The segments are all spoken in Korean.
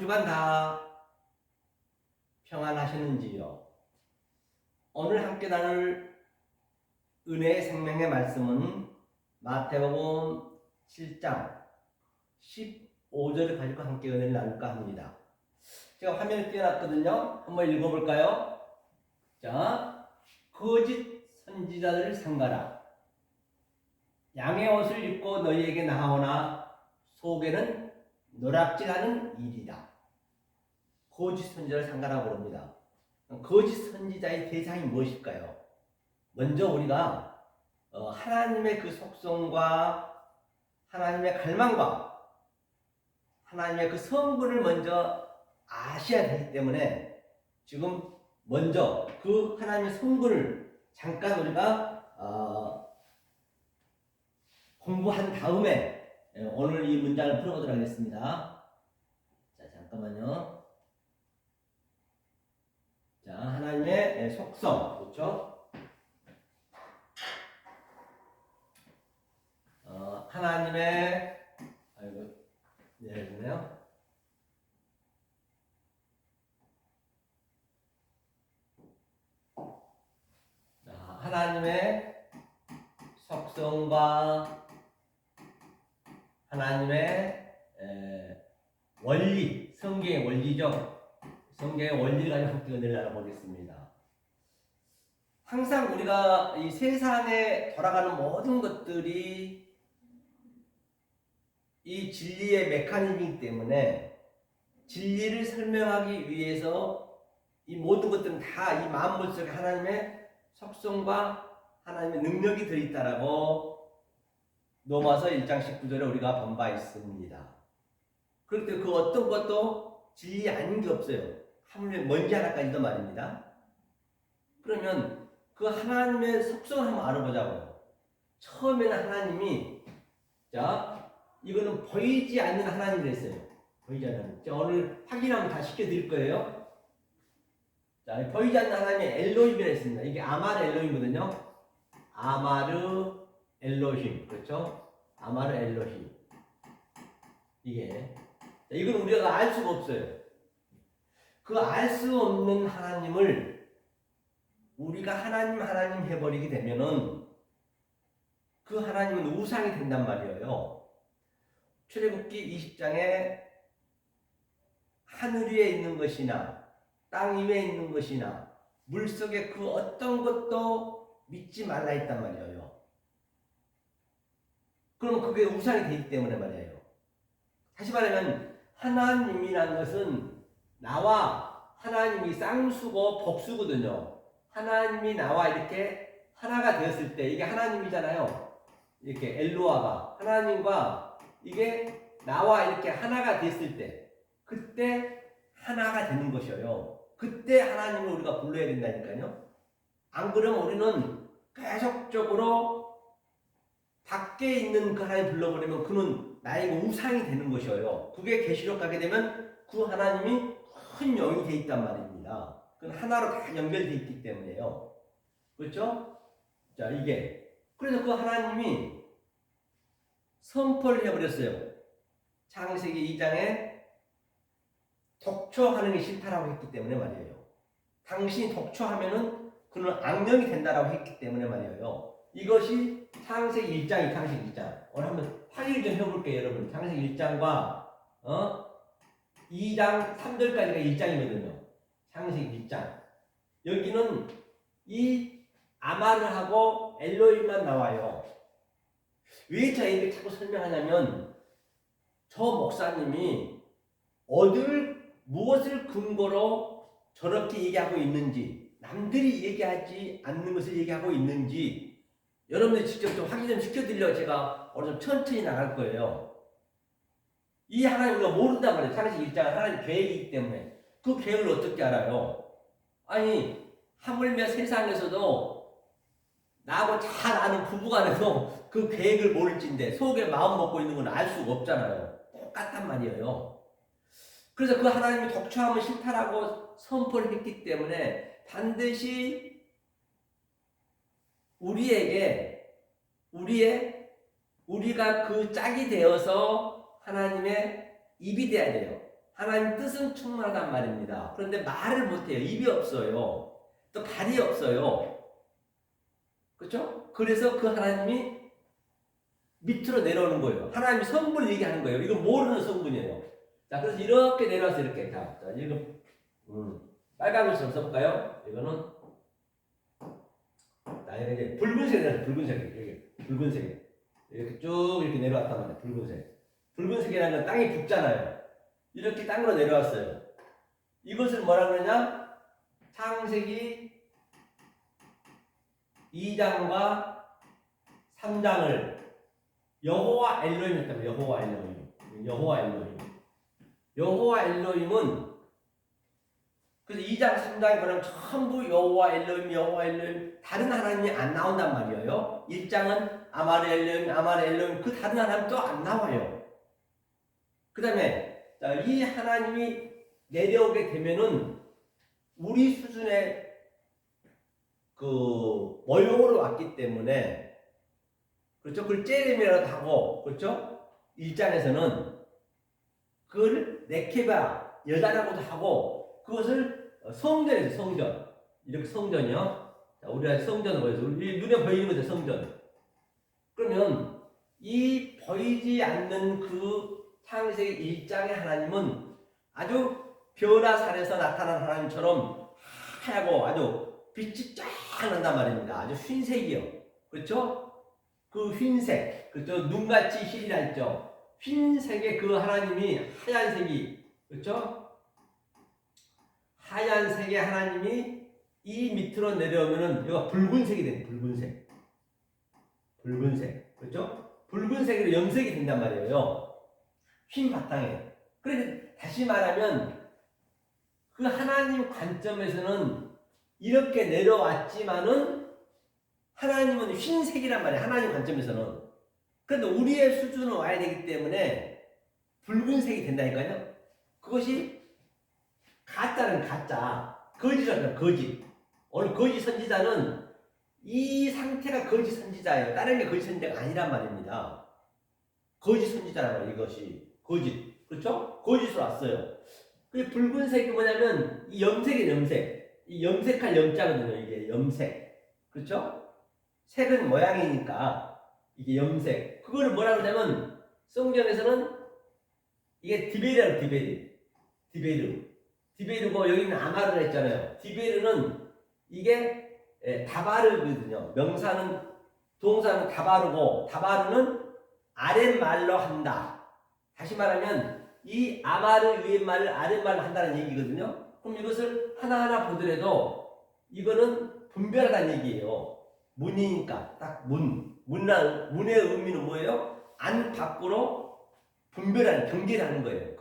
주간 다 평안하셨는지요? 오늘 함께 나눌 은혜의 생명의 말씀은 마태복음 7장 15절을 가지고 함께 은혜를 나눌까 합니다. 제가 화면을 띄워놨거든요. 한번 읽어볼까요? 자, 거짓 선지자들을 삼가라. 양의 옷을 입고 너희에게 나오나 속에는 노략질하는 일이다. 거짓 선지자를 삼가라고 합니다. 거짓 선지자의 대상이 무엇일까요? 먼저 우리가 하나님의 그 속성과 하나님의 갈망과 하나님의 그 성분을 먼저 아셔야 되기 때문에 지금 먼저 그 하나님의 성분을 잠깐 우리가 공부한 다음에 오늘 이 문장을 풀어보도록 하겠습니다. 자, 잠깐만요. 자, 하나님의 속성, 그렇죠? 하나님의 내려주네요. 자, 하나님의 속성과 하나님의 원리, 성경의 원리죠. 성경의 원리를 가지고 함께 은혜를 나눠보겠습니다. 항상 우리가 이 세상에 돌아가는 모든 것들이 이 진리의 메커니즘이기 때문에 진리를 설명하기 위해서 이 모든 것들은 다 이 만물 속에 하나님의 속성과 하나님의 능력이 들어있다라고 로마서 1장 19절에 우리가 본 바 있습니다. 그럴 때 그 어떤 것도 진리 아닌 게 없어요. 하물며 먼지 하나까지도 말입니다. 그러면 그 하나님의 속성을 한번 알아보자고요. 처음에는 하나님이 이거는 보이지 않는 하나님이랬어요. 보이지 않는 하나님. 자, 오늘 확인하면 다 시켜드릴 거예요. 자, 보이지 않는 하나님이 엘로힘이라 했습니다. 이게 아마르 엘로힘이거든요. 아마르 엘로힘. 그렇죠? 아마르 엘로힘. 이게. 자, 이건 우리가 알 수가 없어요. 그 알 수 없는 하나님을 우리가 하나님 해버리게 되면은 그 하나님은 우상이 된단 말이에요. 출애굽기 20장에 하늘 위에 있는 것이나 땅 위에 있는 것이나 물 속에 그 어떤 것도 믿지 말라 했단 말이에요. 그러면 그게 우상이 되기 때문에 말이에요. 다시 말하면 하나님이라는 것은 나와 하나님이 쌍수고 복수거든요. 하나님이 나와 이렇게 하나가 되었을 때 이게 하나님이잖아요. 이렇게 엘로아가 하나님과 이게 나와 이렇게 하나가 됐을 때 그때 하나가 되는 것이에요. 그때 하나님을 우리가 불러야 된다니까요. 안 그러면 우리는 계속적으로 밖에 있는 그 하나님 불러버리면 그는 나의 우상이 되는 것이에요. 그게 계시록 가게 되면 그 하나님이 큰 영이 돼 있단 말입니다. 그건 하나로 다 연결돼 있기 때문에요. 그렇죠? 자, 이게 그래서 그 하나님이 선포를 해버렸어요. 창세기 2장에 독초하는 게 싫다라고 했기 때문에 말이에요. 당신이 독초하면은 그는 악령이 된다라고 했기 때문에 말이에요. 이것이 창세기 1장이 창세기 1장. 오늘 한번 확인 좀 해볼게요, 여러분. 창세기 1장과 2장 3절까지가 1장이거든요. 창세기 1장. 여기는 이 아마르하고 엘로힘만 나와요. 왜 제가 이렇게 자꾸 설명하냐면 저 목사님이 무엇을 근거로 저렇게 얘기하고 있는지, 남들이 얘기하지 않는 것을 얘기하고 있는지 여러분들이 직접 좀 확인 좀 시켜드리려고 제가 오늘 좀 천천히 나갈 거예요. 이 하나님 우리가 모른단 말이에요. 창세기 1장은 하나님 계획이기 때문에. 그 계획을 어떻게 알아요? 아니, 하물며 세상에서도 나하고 잘 아는 부부간에도 그 계획을 모를진데 속에 마음 먹고 있는 건 알 수가 없잖아요. 똑같단 말이에요. 그래서 그 하나님이 독초하면 싫다라고 선포를 했기 때문에 반드시 우리가 그 짝이 되어서 하나님의 입이 돼야 돼요. 하나님 뜻은 충만하단 말입니다. 그런데 말을 못해요. 입이 없어요. 또 발이 없어요. 그렇죠? 그래서 그 하나님이 밑으로 내려오는 거예요. 하나님이 성분을 얘기하는 거예요. 이거 모르는 성분이에요. 자, 그래서 이렇게 내려와서 이렇게. 자 이거 빨간 글씨로 써볼까요? 이거는 자, 이게 붉은색이라서 붉은색. 여기 붉은색. 이렇게 쭉 이렇게 내려왔단 말이에요. 붉은색. 붉은색이라는 건 땅이 붓잖아요. 이렇게 땅으로 내려왔어요. 이것을 뭐라 그러냐? 창세기 2장과 3장을 여호와 엘로힘 했다면 여호와 엘로힘. 여호와 엘로힘. 여호와 엘로힘은 그래서 2장 3장에 보면 전부 여호와 엘로힘 여호와 엘로힘 다른 하나님이 안 나온단 말이에요. 1장은 아마르 엘로힘 아마르 엘로힘 그 다른 하나님 또 안 나와요. 그 다음에 이 하나님이 내려오게 되면은 우리 수준의 그 모형으로 왔기 때문에 그렇죠? 그걸 째림이라고 하고 그렇죠? 1장에서는 그걸 네케바 여자라고도 하고 그것을 성전에서 성전 이렇게 성전이요. 자, 우리가 성전을 보여서 우리 눈에 보이는 거죠 성전. 그러면 이 보이지 않는 그 창세기 1장의 하나님은 아주 변화산에서 나타난 하나님처럼 하얗고 아주 빛이 쫙 난단 말입니다. 아주 흰색이요. 그렇죠? 그 흰색, 그렇죠? 눈같이 흰이라 했죠. 흰색의 그 하나님이 하얀색이, 그렇죠? 하얀색의 하나님이 이 밑으로 내려오면은 이거 붉은색이 되는 붉은색. 붉은색. 그렇죠? 붉은색으로 염색이 된단 말이에요. 흰 바탕에. 그래서 다시 말하면 그 하나님 관점에서는 이렇게 내려왔지만은 하나님은 흰색이란 말이에요. 하나님 관점에서는. 그런데 우리의 수준은 와야 되기 때문에 붉은색이 된다니까요. 그것이 가짜는 가짜. 거짓이라는 거짓. 오늘 거짓 선지자는 이 상태가 거짓 선지자예요. 다른 게 거짓 선지자가 아니란 말입니다. 거짓 선지자란 말이에요. 이것이. 거짓. 그렇죠? 거짓으로 왔어요. 그 붉은색이 뭐냐면 이 염색이에요. 염색. 이 염색할 염자거든요. 이게 염색. 그렇죠? 색은 모양이니까 이게 염색. 그거를 뭐라 그러냐면 성경에서는 이게 디베르라고 디베르. 디베르고 여기는 아마르라 했잖아요. 디베르는 이게 다바르거든요. 명사는 동사는 다바르고 다바르는 아랫말로 한다. 다시 말하면 이 아마르 위의 말을 아랫말로 한다는 얘기거든요. 그럼 이것을 하나하나 보더라도 이거는 분별하다는 얘기예요. 문이니까 딱 문의 의미는 뭐예요? 안 밖으로 분별하는 경계라는 거예요.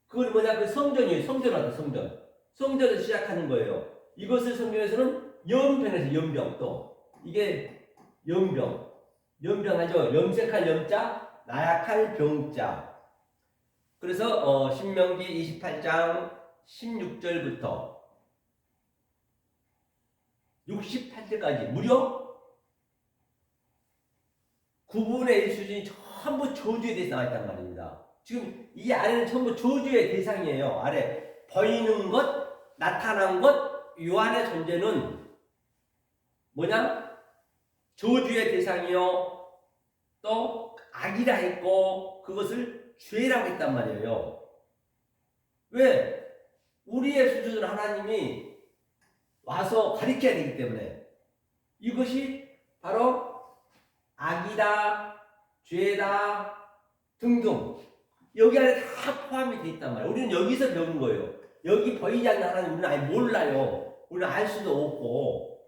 그걸 뭐냐? 그 성전이에요. 성전하다 성전. 성전에서 시작하는 거예요. 이것을 성경에서는 연병에서 연병 또 이게 연병하죠. 염색할 염자, 나약할 병자. 그래서 신명기 28장 16절부터 68절까지 무려 9분의 1 수준이 전부 저주에 대해서 나와 있단 말입니다. 지금 이 아래는 전부 저주의 대상이에요. 아래 보이는 것, 나타난 것, 이 안의 존재는 뭐냐? 저주의 대상이요. 또 악이라 했고 그것을 죄라고 했단 말이에요. 왜? 우리의 수준을 하나님이 와서 가르쳐야 되기 때문에 이것이 바로 악이다, 죄다 등등 여기 안에 다 포함이 되어 있단 말이에요. 우리는 여기서 배우는 거예요. 여기 보이지 않는 하나님 우리는 아예 몰라요. 우리는 알 수도 없고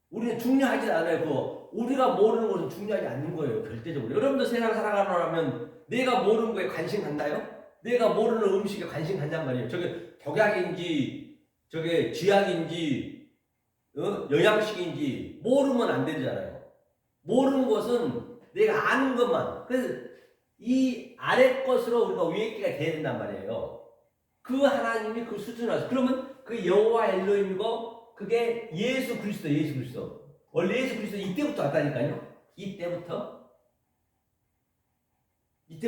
우리는 중요하지 않아요. 우리가 모르는 것은 중요하지 않는 거예요. 절대적으로. 여러분도 세상 살아가려면 내가 모르는 거에 관심 갖나요? 내가 모르는 음식에 관심 갖냔 말이에요. 저게 독약인지 저게 쥐약인지 영양식인지 모르면 안 되잖아요. 모르는 것은 내가 아는 것만. 그래서 이 아래 것으로 우리가 위에끼가 돼야 된단 말이에요. 그 하나님이 그 수준을 와서 그러면 그 여호와 엘로힘이고 그게 예수 그리스도. 원래 예수 그리스도 이때부터 왔다니까요. 이때부터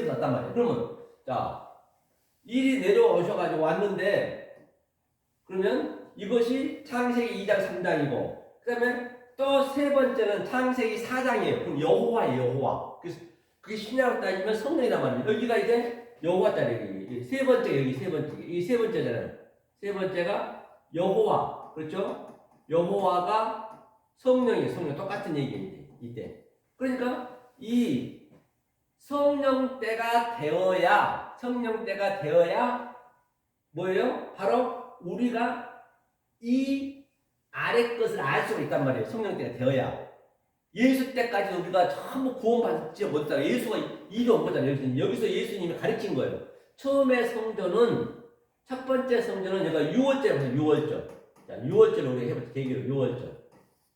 왔단 말이에요. 그러면 자 일이 내려오셔가지고 왔는데 그러면 이것이 창세기 2장 3장이고 그 다음에 또 세 번째는 창세기 4장이에요. 그럼 여호와예요. 여호와. 그래서 그게 신약으로 따지면 성령이란 말이에요. 여기가 이제 여호와 자리예요. 세 번째 여기 세 번째 이 세 번째잖아요. 세 번째가 여호와. 그렇죠? 여호와가 성령이에요. 성령 똑같은 얘기예요. 이때. 그러니까 이 성령 때가 되어야 뭐예요? 바로 우리가 이 아래 것을 알 수가 있단 말이에요. 성령 때가 되어야. 예수 때까지 우리가 전부 구원받지 못했다가 예수가 이리 온 거잖아요. 여기서 예수님이 가르친 거예요. 처음에 성전은 첫 번째 성전은 여기가 유월절에서 유월절. 자, 유월절 우리 해볼 계기로 유월절.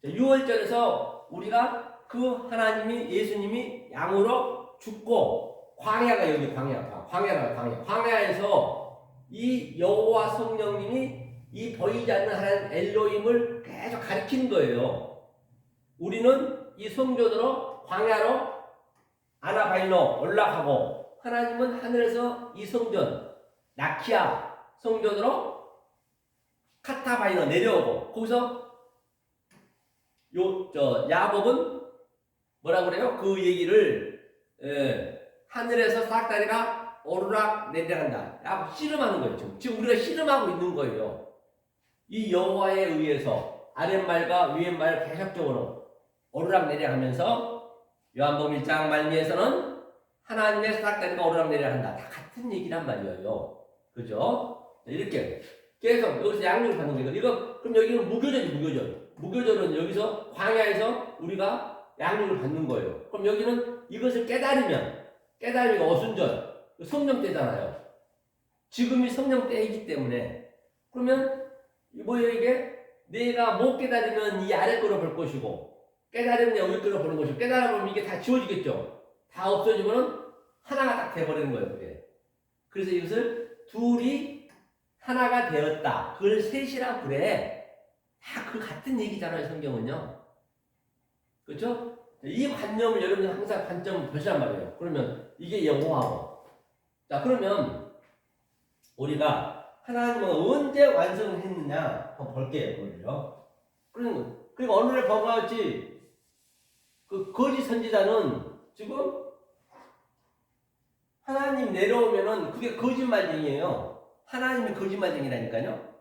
자, 유월절에서 우리가 그 하나님이 예수님이 양으로 죽고 광야가 여기 광야에서 이 여호와 성령님이 이 보이지 않는 하나님 엘로힘을 계속 가르치는 거예요. 우리는 이 성전으로 광야로 아나바이노 올라가고 하나님은 하늘에서 이 성전 나키아 성전으로 카타바이노 내려오고 거기서 야곱은 뭐라 그래요? 그 얘기를 하늘에서 싹다리가 오르락 내려간다. 야곱 씨름하는 거예요. 지금 우리가 씨름하고 있는 거예요. 이 여호와에 의해서 아랫말과 위에말 계속적으로 오르락 내려가면서 요한복음 1장 말미에서는 하나님의 싹다리가 오르락 내려간다. 다 같은 얘기란 말이에요. 그죠? 이렇게 계속 여기서 양육을 받는 거예요. 이거 그럼 여기는 무교절이 무교절은 여기서 광야에서 우리가 양육을 받는 거예요. 그럼 여기는 이것을 깨달으면 어순절 성령 때잖아요. 지금이 성령 때이기 때문에 그러면 뭐예요 이게? 내가 못 깨달으면 이 아래 거로 볼 것이고 깨달으면 여기 거로 보는 것이고 깨달으면 이게 다 지워지겠죠. 다 없어지면은 하나가 딱 돼버리는 거예요. 그게. 그래서 이것을 둘이 하나가 되었다. 그걸 셋이라 그래. 다 그 같은 얘기잖아요. 성경은요. 그렇죠? 이 관념을 여러분이 항상 관점을 보시란 말이에요. 그러면 이게 여호와고. 자 그러면 우리가 하나님은 언제 완성했느냐 한번 볼게요. 그걸요. 그리고 오늘의 법과 같이 그 거짓 선지자는 지금 하나님 내려오면은 그게 거짓말쟁이에요. 하나님이 거짓말쟁이라니까요.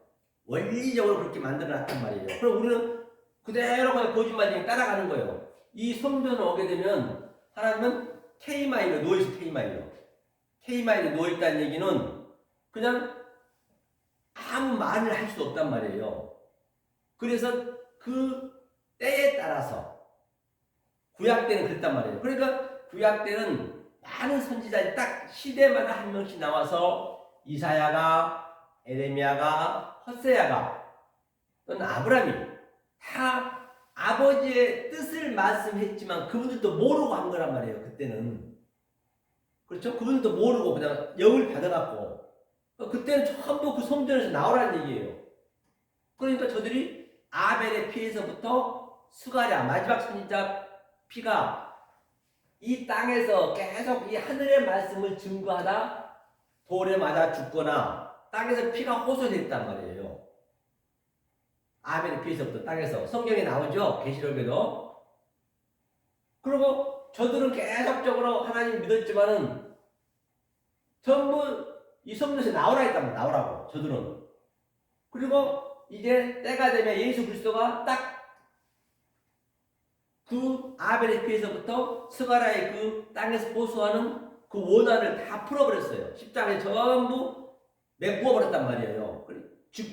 원리적으로 그렇게 만들어놨단 말이에요. 그럼 우리는 그대로 그냥 거짓말쟁이 따라가는 거예요. 이 성전에 오게 되면 하나님은 K마이너 누워있어. K마이너 누워있다는 얘기는 그냥 아무 말을 할 수 없단 말이에요. 그래서 그 때에 따라서 구약 때는 그랬단 말이에요. 그러니까 구약 때는 많은 선지자들이 딱 시대마다 한 명씩 나와서 이사야가, 에레미야가, 헛세야가 또는 아브라함이 다 아버지의 뜻을 말씀했지만 그분들도 모르고 한 거란 말이에요. 그때는. 그렇죠? 그분들도 모르고 그냥 영을 받아갖고 그때는 전부 그 성전에서 나오라는 얘기예요. 그러니까 저들이 아벨의 피에서부터 스가랴 마지막 선지자 피가 이 땅에서 계속 이 하늘의 말씀을 증거하다 돌에 맞아 죽거나 땅에서 피가 호소됐단 말이에요. 아벨의 피에서부터 땅에서 성경에 나오죠. 계시록에도. 그리고 저들은 계속적으로 하나님 믿었지만은 전부 이 성전에서 나오라 했단 말이에요. 나오라고 저들은. 그리고 이제 때가 되면 예수 그리스도가 딱 그 아벨의 피에서부터 스가랴의 그 땅에서 호소하는 그 원한을 다 풀어버렸어요. 십자가에 전부 메꾸어버렸단 말이에요.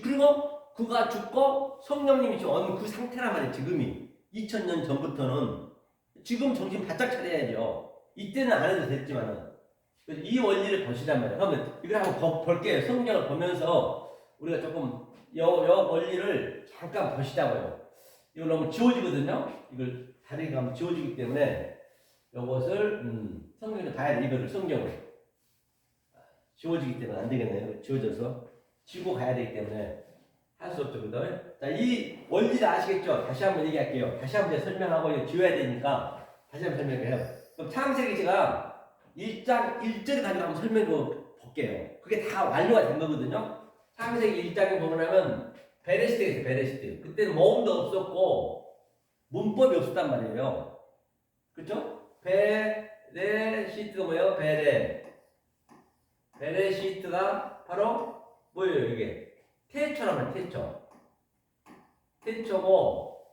그리고 그가 죽고 성령님이 지금 어느 그 상태란 말이에요. 지금이 2000년 전부터는 지금 정신 바짝 차려야죠. 이때는 안 해도 됐지만은 이 원리를 보시란 말이에요. 그러면 이걸 한번 볼게요. 성경을 보면서 우리가 조금 요 원리를 잠깐 보시자고요. 이거 너무 지워지거든요. 이걸 다리가 가면 지워지기 때문에 이것을 성경을 봐야 돼. 이거를 성경을 지워지기 때문에 안 되겠네요. 지워져서 지고 가야 되기 때문에 할 수 없죠. 자, 이 원리를 아시겠죠? 다시 한번 얘기할게요. 다시 한번 설명하고 이거 지워야 되니까 다시 한번 설명해요. 그럼 창세기 제가 1장 1절 가지고 한번 설명을 볼게요. 그게 다 완료가 된 거거든요. 창세기 1장에 보면 베레시트가 있어요. 베레시트. 그때는 모음도 없었고 문법이 없었단 말이에요. 그렇죠? 베레시트가 뭐예요? 베레시트가 바로 뭐예요? 이게 태초란 말이에요. 태초고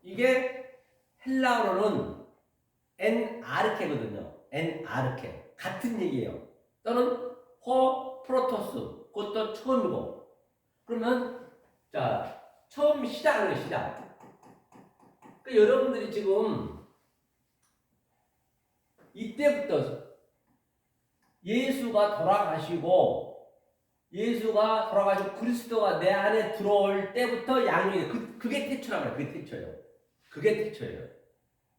이게 헬라어로는 엔아르케거든요. 엔아르케 같은 얘기예요. 또는 호 프로토스 그것도 처음이고 그러면 자 처음 시작을 해요. 시작. 그러니까 여러분들이 지금 이때부터 예수가 돌아가시고 그리스도가 내 안에 들어올 때부터 양육이 그게 태초란 말이에요. 그게 태초예요.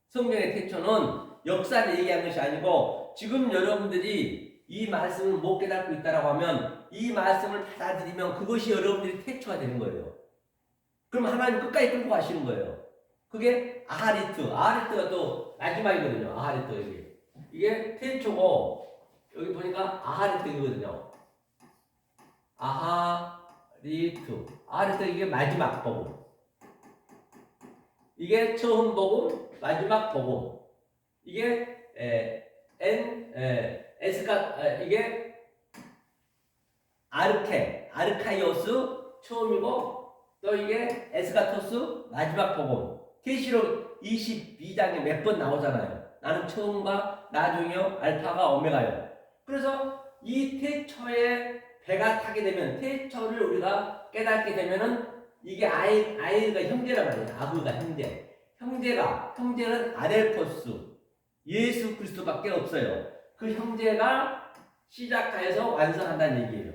성경의 태초는 역사를 얘기하는 것이 아니고 지금 여러분들이 이 말씀을 못 깨닫고 있다라고 하면 이 말씀을 받아들이면 그것이 여러분들이 태초가 되는 거예요. 그럼 하나님 끝까지 끌고 가시는 거예요. 그게 아하리트가 또 마지막이거든요. 아하리트 이게 태초고 여기 보니까 아하리트이거든요. 아하리트 이게 마지막 복음. 이게 처음 복음, 마지막 복음. 이게 이게 아르카이오스 처음이고 또 이게 에스가토스 마지막 복음. 계시록 22장에 몇 번 나오잖아요. 나는 처음과 나중이요, 알파가 오메가요. 그래서 이 태초에 배가 타게 되면 태초를 우리가 깨닫게 되면은 이게 아이가 형제란 말이에요. 아브가 형제는 아델포스 예수 그리스도밖에 없어요. 그 형제가 시작해서 완성한다는 얘기예요.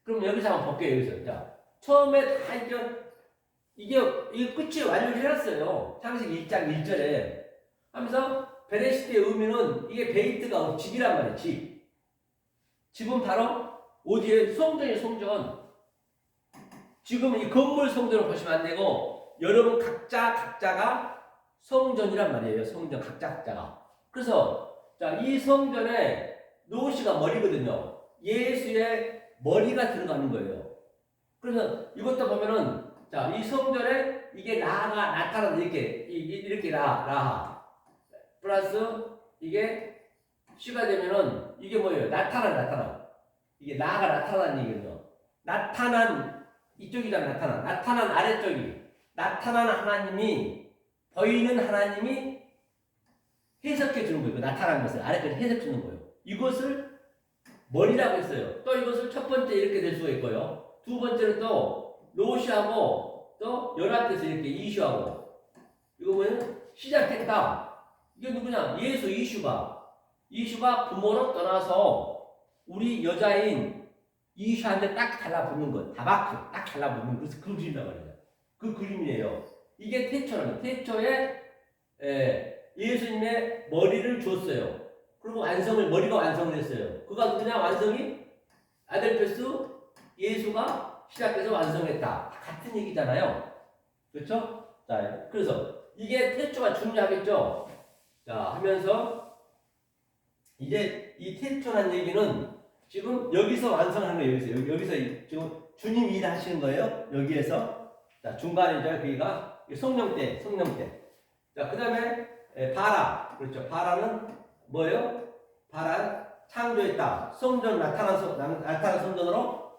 그럼 여기서 한번 볼게요. 여기서 자 처음에 다 이게 끝이 완료를 해놨어요. 창세기 1장 1절에 하면서 베레시트의 의미는 이게 베이트가 집이란 말이에요. 집은 바로 어디에 성전이에요. 성전. 지금 이 건물 성전을 보시면 안 되고 여러분 각자가 성전이란 말이에요. 성전 각자가. 그래서 자, 이 성전에 노시가 머리거든요. 예수의 머리가 들어가는 거예요. 그래서 이것도 보면은 자, 이 성전에 이게 라가 나타나는 이렇게 라하 플러스 이게 시가 되면은 이게 뭐예요? 나타나. 이게 라가 나타나는 얘기거든요. 나타난 이쪽이잖아. 나타난 아래쪽이 나타난 하나님이 보이는 하나님이 해석해 주는 거예요. 나타난 것을 아래쪽에 해석해 주는 거예요. 이것을 머리라고 했어요. 또 이것을 첫 번째 이렇게 될 수가 있고요. 두 번째는 또 노시하고 또 연합해서 이렇게 이슈하고 이거 뭐예요? 시작했다. 이게 누구냐? 예수 이슈가 부모로 떠나서 우리 여자인 이슈한테 딱 달라붙는 것. 다바크 딱 달라붙는 것. 그래서 그 그림이란 말이에요. 그 그림이에요. 이게 태초라는 태초에 예수님의 머리를 줬어요. 그리고 머리가 완성을 했어요. 그가 그냥 완성이 아델페스 예수가 시작해서 완성했다. 같은 얘기잖아요. 그렇죠? 자, 그래서 이게 태초가 중요하겠죠? 자, 하면서 이제 이 태초란 얘기는 지금 여기서 완성하는 거예요. 여기서 지금 주님이 일하시는 거예요. 여기에서. 자, 중간이죠. 여기가 성령 때. 자, 그 다음에 바라. 그렇죠. 바라는 뭐예요? 바라 창조했다. 성전 나타난 성전으로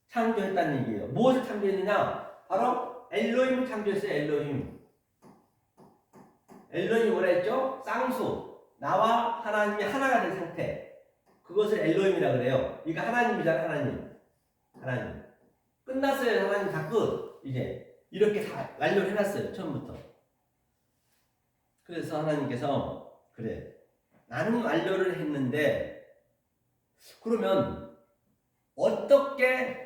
창조했다는 얘기예요. 무엇을 창조했느냐? 바로 엘로힘을 창조했어요. 엘로힘이 뭐라 했죠? 쌍수. 나와 하나님이 하나가 된 상태. 그것을 엘로힘이라 그래요. 이거 하나님이잖아. 하나님. 끝났어요. 하나님 다 끝. 이제 이렇게 다 완료를 해놨어요. 처음부터. 그래서 하나님께서 그래. 나는 완료를 했는데 그러면 어떻게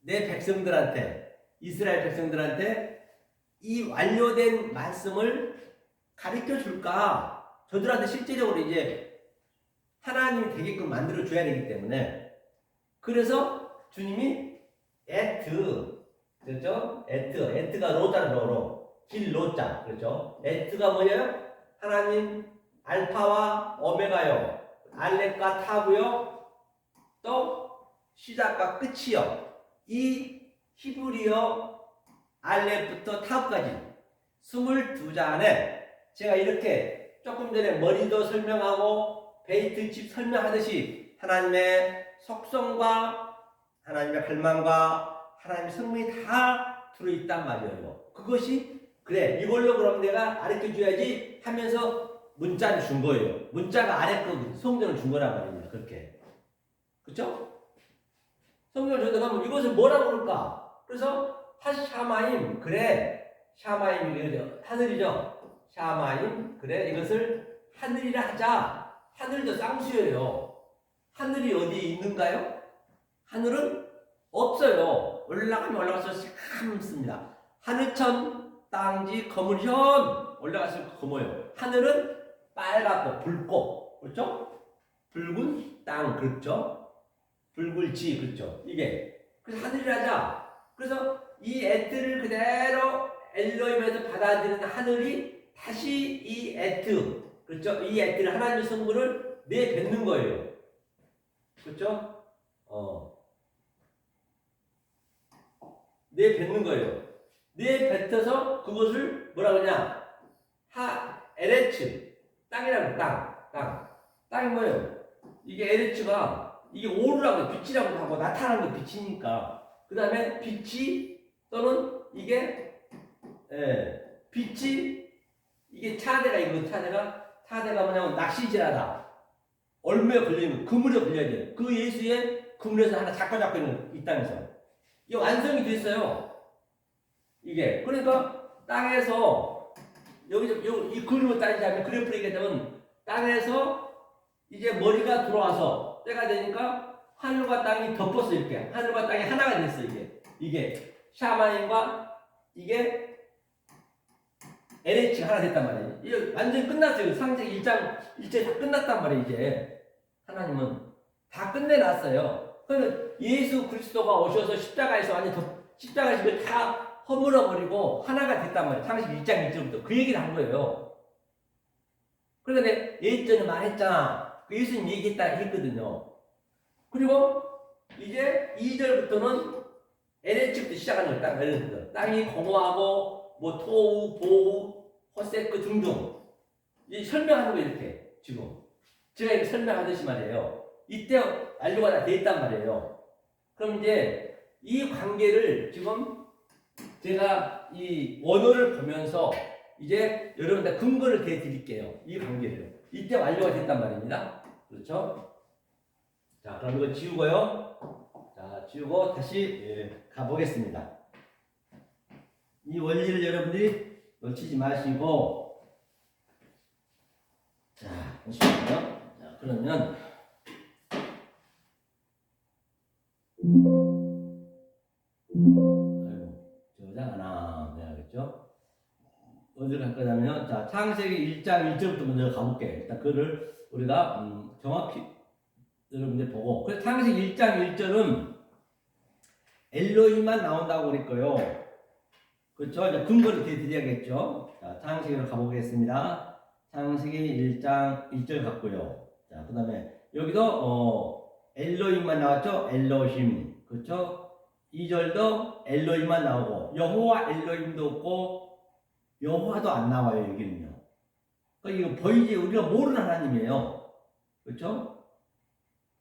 내 백성들한테 이스라엘 백성들한테 이 완료된 말씀을 가르쳐 줄까? 저들한테 실제적으로 이제 하나님이 되게끔 만들어 줘야 되기 때문에 그래서 주님이 그렇죠? 에트가 로자는 로로 길 로자 그렇죠? 에트가 뭐예요? 하나님 알파와 오메가요. 알렙과 타고요. 또 시작과 끝이요. 이 히브리어 알렙부터 타브까지 22장에 제가 이렇게 조금 전에 머리도 설명하고 베이트집 설명하듯이 하나님의 속성과 하나님의 갈망과 하나님의 성품이 다 들어있단 말이에요. 그것이 그래 이걸로 그럼 내가 가르쳐줘야지 하면서 문자를 준 거예요. 문자가 아래 거 성경을 준 거란 말입니다. 그렇게 그렇죠? 성경을 줬다가 하면 이것을 뭐라고 그럴까? 그래서 하샤마임 그래 샤마임이 하늘이죠. 샤마임 그래 이것을 하늘이라 하자. 하늘도 쌍수예요. 하늘이 어디 있는가요? 하늘은 없어요. 올라가면 올라가서 참습니다. 하늘천 땅지 거물현 올라가서 거머요. 하늘은 빨갛고 붉고 그렇죠? 붉은 땅 그렇죠? 붉을지 그렇죠? 이게 그래서 하늘이라자. 그래서 이 에트를 그대로 엘로힘에서 받아들이는 하늘이 다시 이 에트 그렇죠? 이 에트를 하나님의 성분을 내뱉는 거예요. 그렇죠? 내뱉는 거예요. 내뱉어서 그것을 뭐라 그러냐? 에레츠 땅이라고 땅이 뭐예요? 이게 에레츠가 이게 오르라고 빛이라고 하고 나타나는 게 빛이니까 그 다음에 빛이 또는 이게 빛이 이게 차대가 뭐냐면 낚시질하다 얼마에 걸려있는 그물에 걸려야 돼요. 그 예수의 그물에서 하나 잡고 있는 이 땅에서 이게 완성이 됐어요. 이게 그러니까 땅에서 여기 이 그림을 따지자면 그래프를 얘기하자면 땅에서 이제 머리가 들어와서 때가 되니까 하늘과 땅이 덮었어 이렇게 하늘과 땅이 하나가 됐어 이게 샤마임과 이게 LH가 하나 됐단 말이에요. 이게 완전히 끝났어요. 상세기 1장 1절이 다 끝났단 말이에요. 이제 하나님은 다 끝내놨어요. 그러니까 예수 그리스도가 오셔서 십자가에서 완전 십자가에서 다 허물어버리고 하나가 됐단 말이에요. 창세기 1장 1절부터 그 얘기를 한 거예요. 그러니까 내가 예전에 말했잖아. 그 예수님 얘기했다 했거든요. 그리고 이제 2절부터는 LH부터 시작하는 거예요. LH부터. 땅이 공허하고 뭐 토우, 보우, 호세크 등등 이 설명하는 거 이렇게 지금 제가 이렇게 설명하듯이 말이에요. 이때 완료가 다 돼 있단 말이에요. 그럼 이제 이 관계를 지금 제가 이 원어를 보면서 이제 여러분들 근거를 대드릴게요. 이 관계를 이때 완료가 됐단 말입니다. 그렇죠? 자, 그럼 이거 지우고요. 자, 지우고 다시 가보겠습니다. 이 원리를 여러분들이 놓치지 마시고 자, 보시면요. 자, 그러면 저장 하나 해야겠죠? 어디를 갈 거냐면요. 자, 창세기 1장 1절부터 먼저 가볼게요. 일단 그거를 우리가 정확히 여러분들 보고 그래서 창세기 1장 1절은 엘로힘만 나온다고 그랬고요. 그렇죠? 이제 근거를 드려야겠죠. 자, 창세기로 가보겠습니다. 창세기 1장 1절 같고요. 자, 그 다음에 여기도 엘로힘만 나왔죠? 엘로힘. 그렇죠? 2절도 엘로힘만 나오고 여호와 엘로힘도 없고 여호와도 안 나와요. 여기는요. 그러니까 이거 보이지 우리가 모르는 하나님이에요. 그렇죠?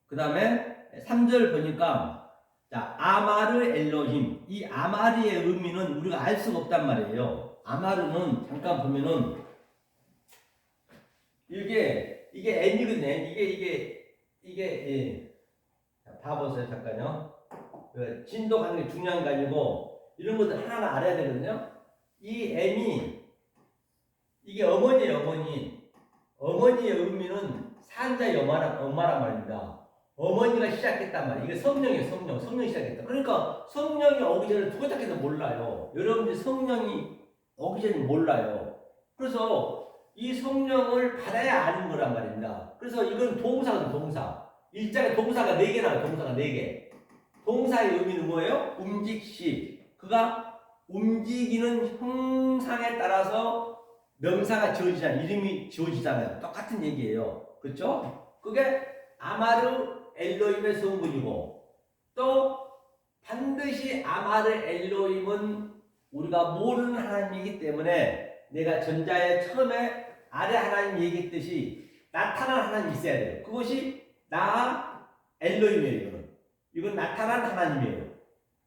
그 다음에 3절 보니까 자, 아마르 엘로힘. 이 아마르의 의미는 우리가 알 수가 없단 말이에요. 아마르는 잠깐 보면은 이게 N이거든요. 이게 자, 봐보세요. 잠깐요. 진도 가는 게 중요한 게 아니고 이런 것들 하나하나 알아야 되거든요. 이 M이 이게 어머니예요. 어머니의 의미는 산자의 엄마란 말입니다. 어머니가 시작했단 말이에요. 이게 성령이에요. 성령이 시작했다. 그러니까 성령이 오기 전에 누구다 해도 몰라요. 여러분들이 성령이 오기 전에 몰라요. 그래서 이 성령을 받아야 아는 거란 말입니다. 그래서 이건 동사거든요. 동사. 일장에 동사가 4개 나와요. 동사가 4개. 동사의 의미는 뭐예요? 움직시. 그가 움직이는 형상에 따라서 명사가 지어지잖아요. 이름이 지어지잖아요. 똑같은 얘기예요. 그렇죠? 그게 아마르 엘로힘의 성분이고, 또 반드시 아마르 엘로힘은 우리가 모르는 하나님이기 때문에 내가 전자에 처음에 아래 하나님 얘기했듯이 나타난 하나님이 있어야 돼요. 그것이 나 엘로힘이에요. 이건 나타난 하나님이에요.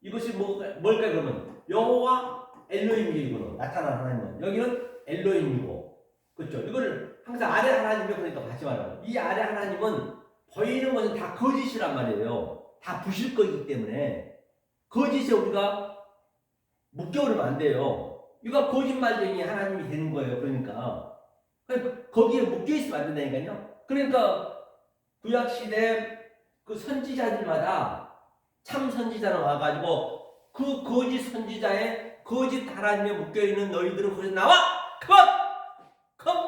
이것이 뭘까요? 그러면 여호와 엘로힘이에요. 이거는 나타난 하나님은 여기는 엘로힘이고, 그렇죠? 이거를 항상 아래 하나님이 그러니까 같이 말하는, 이 아래 하나님은 보이는 것은 다 거짓이란 말이에요. 다 부실 거기 때문에 거짓에 우리가 묶여버리면 안 돼요. 이거 거짓말쟁이 하나님이 되는 거예요. 그러니까 거기에 묶여있으면 안 된다니까요. 그러니까 구약시대 그 선지자들마다 참 선지자는 와가지고 그 거짓 선지자의 거짓 하나님에 묶여있는 너희들은 거기서 나와! Come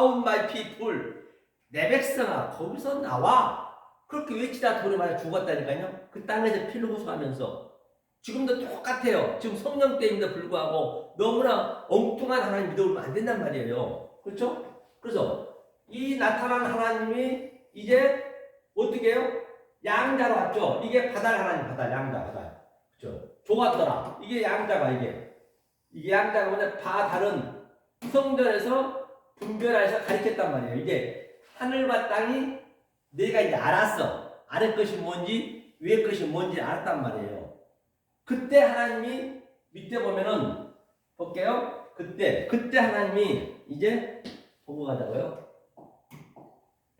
out my people. 내 백성아 거기서 나와. 그렇게 외치다 돌에 맞아 죽었다니까요. 그 땅에서 피를 호소하면서. 지금도 똑같아요. 지금 성령 때임에도 불구하고 너무나 엉뚱한 하나님 믿어보면 안 된단 말이에요. 그렇죠? 그래서 이 나타난 하나님이 이제 어떻게 해요? 양자로 왔죠. 이게 바달 하나님, 바달, 양자, 바달. 그렇죠? 좋았더라. 이게 양자가 이게 양자가 뭐냐? 바달은 성전에서 분별해서 가르쳤단 말이에요. 이게 하늘과 땅이 내가 이제 알았어. 아래 것이 뭔지 위에 것이 뭔지 알았단 말이에요. 그때 하나님이 밑에 보면은 볼게요. 그때 하나님이 이제 보고 가자고요.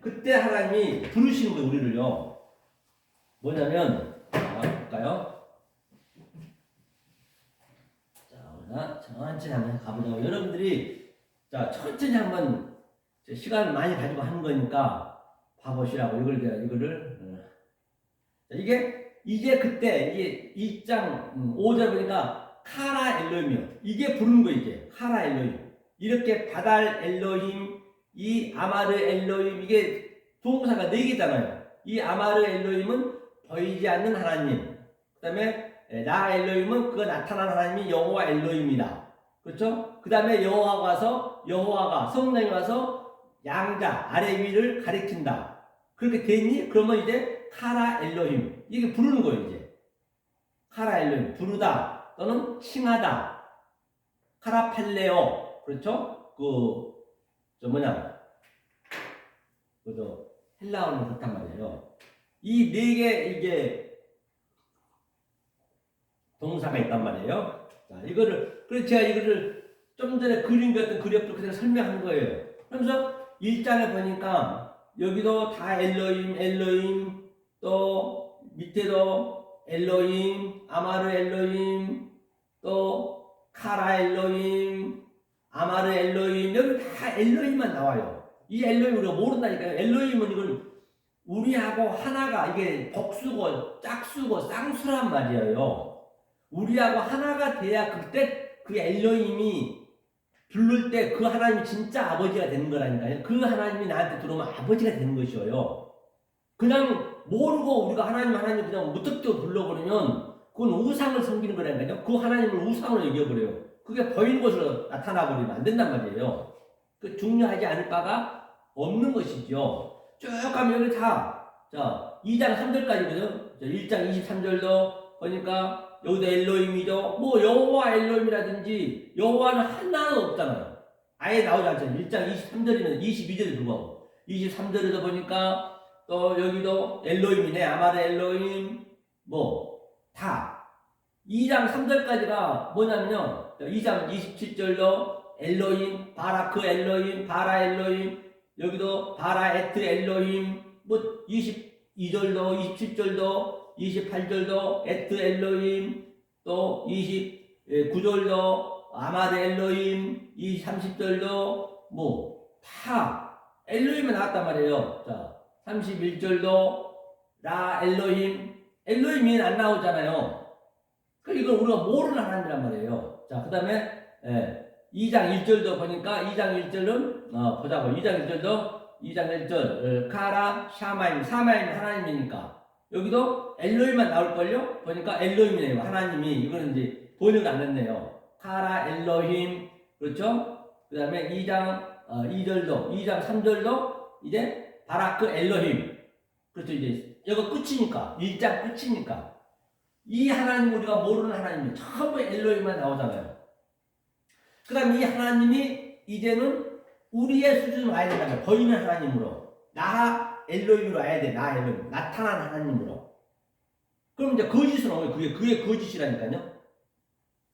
그때 하나님이 부르시는 거예요. 우리를요. 뭐냐면 볼까요? 자, 우리가 천천히 한번 가보자고. 여러분들이 자 천천히 한번 시간을 많이 가지고 하는 거니까 봐보시라고. 이거를 이게 그때 이게 2장 5절 보니까 카라 엘로힘이요. 이게 부르는 거 이제 카라 엘로힘. 이렇게 바달 엘로힘, 이 아마르 엘로힘, 이게 동사가 4개잖아요. 이 아마르 엘로힘은 보이지 않는 하나님. 그다음에 나 엘로힘은 그 나타난 하나님이 여호와 엘로힘이다. 그렇죠? 그다음에 여호와가 성령이 와서 양자 아래 위를 가리킨다. 그렇게 됐니? 그러면 이제 카라 엘로힘. 이게 부르는 거예요, 이제. 카라 엘로힘. 부르다 또는 칭하다. 카라펠레오. 그렇죠? 헬라어는 그렇단 말이에요. 이 4개 이게 동사가 있단 말이에요. 자, 그래서 제가 이거를 좀 전에 그린 것 같은 그래프를 그대로 설명한 거예요. 그래서 1장에 보니까 여기도 다 엘로힘, 또 밑에도 엘로힘, 아마르 엘로힘, 또 카라 엘로힘, 아마르 엘로힘, 여기 다 엘로힘만 나와요. 이 엘로힘 우리가 모른다니까요. 엘로힘은 이건 우리하고 하나가 이게 복수고 짝수고 쌍수란 말이에요. 우리하고 하나가 돼야 그때 그 엘로힘이 부를 때 그 하나님이 진짜 아버지가 되는 거라니까요. 그 하나님이 나한테 들어오면 아버지가 되는 것이에요. 그냥 모르고 우리가 하나님 그냥 무턱대고 불러버리면 그건 우상을 섬기는 거라니까요. 그 하나님을 우상으로 여겨버려요. 그게 보이는 것으로 나타나버리면 안 된단 말이에요. 그 중요하지 않을 바가 없는 것이죠. 쭉 가면 여기 자 2장 3절까지거든요. 1장 23절도 보니까 여기도 엘로힘이죠. 뭐 여호와 엘로힘이라든지 여호와는 하나는 없잖아요. 아예 나오지 않잖아요. 1장 23절이면 22절에 불구하고 23절에도 보니까 또 여기도 엘로힘이네. 아마르 엘로힘 다 2장 3절까지가 뭐냐면요. 2장 27절도 엘로힘 바라크 엘로힘 바라 엘로힘, 여기도 바라 에트 엘로힘, 22절도 27절도 28절도 에트 엘로힘, 또 29절도 아마르 엘로힘, 30절도 다 엘로힘이 나왔단 말이에요. 자, 31절도 라 엘로힘이 안 나오잖아요. 이걸 우리가 모르는 하나님이란 말이에요. 자, 그 다음에 2장 1절도 보니까 2장 1절은 보자고. 2장 1절 카라 사마임 하나님이니까 여기도 엘로힘만 나올걸요? 보니까 엘로힘이네요. 하나님이. 이거는 이제 번역 안 했네요. 카라 엘로힘. 그렇죠? 그 다음에 2장 2절도 2장 3절도 이제 바라크 엘로힘. 그렇죠. 이제 이거 끝이니까 1장 끝이니까 이 하나님 우리가 모르는 하나님이 전부 엘로힘만 나오잖아요. 그 다음 이 하나님이 이제는 우리의 수준으로 와야 된다면 보이는 하나님으로 나 엘로힘으로 와야 돼. 나 엘로힘 나타난 하나님으로. 그럼 이제 거짓은 오면 그게 거짓이라니까요.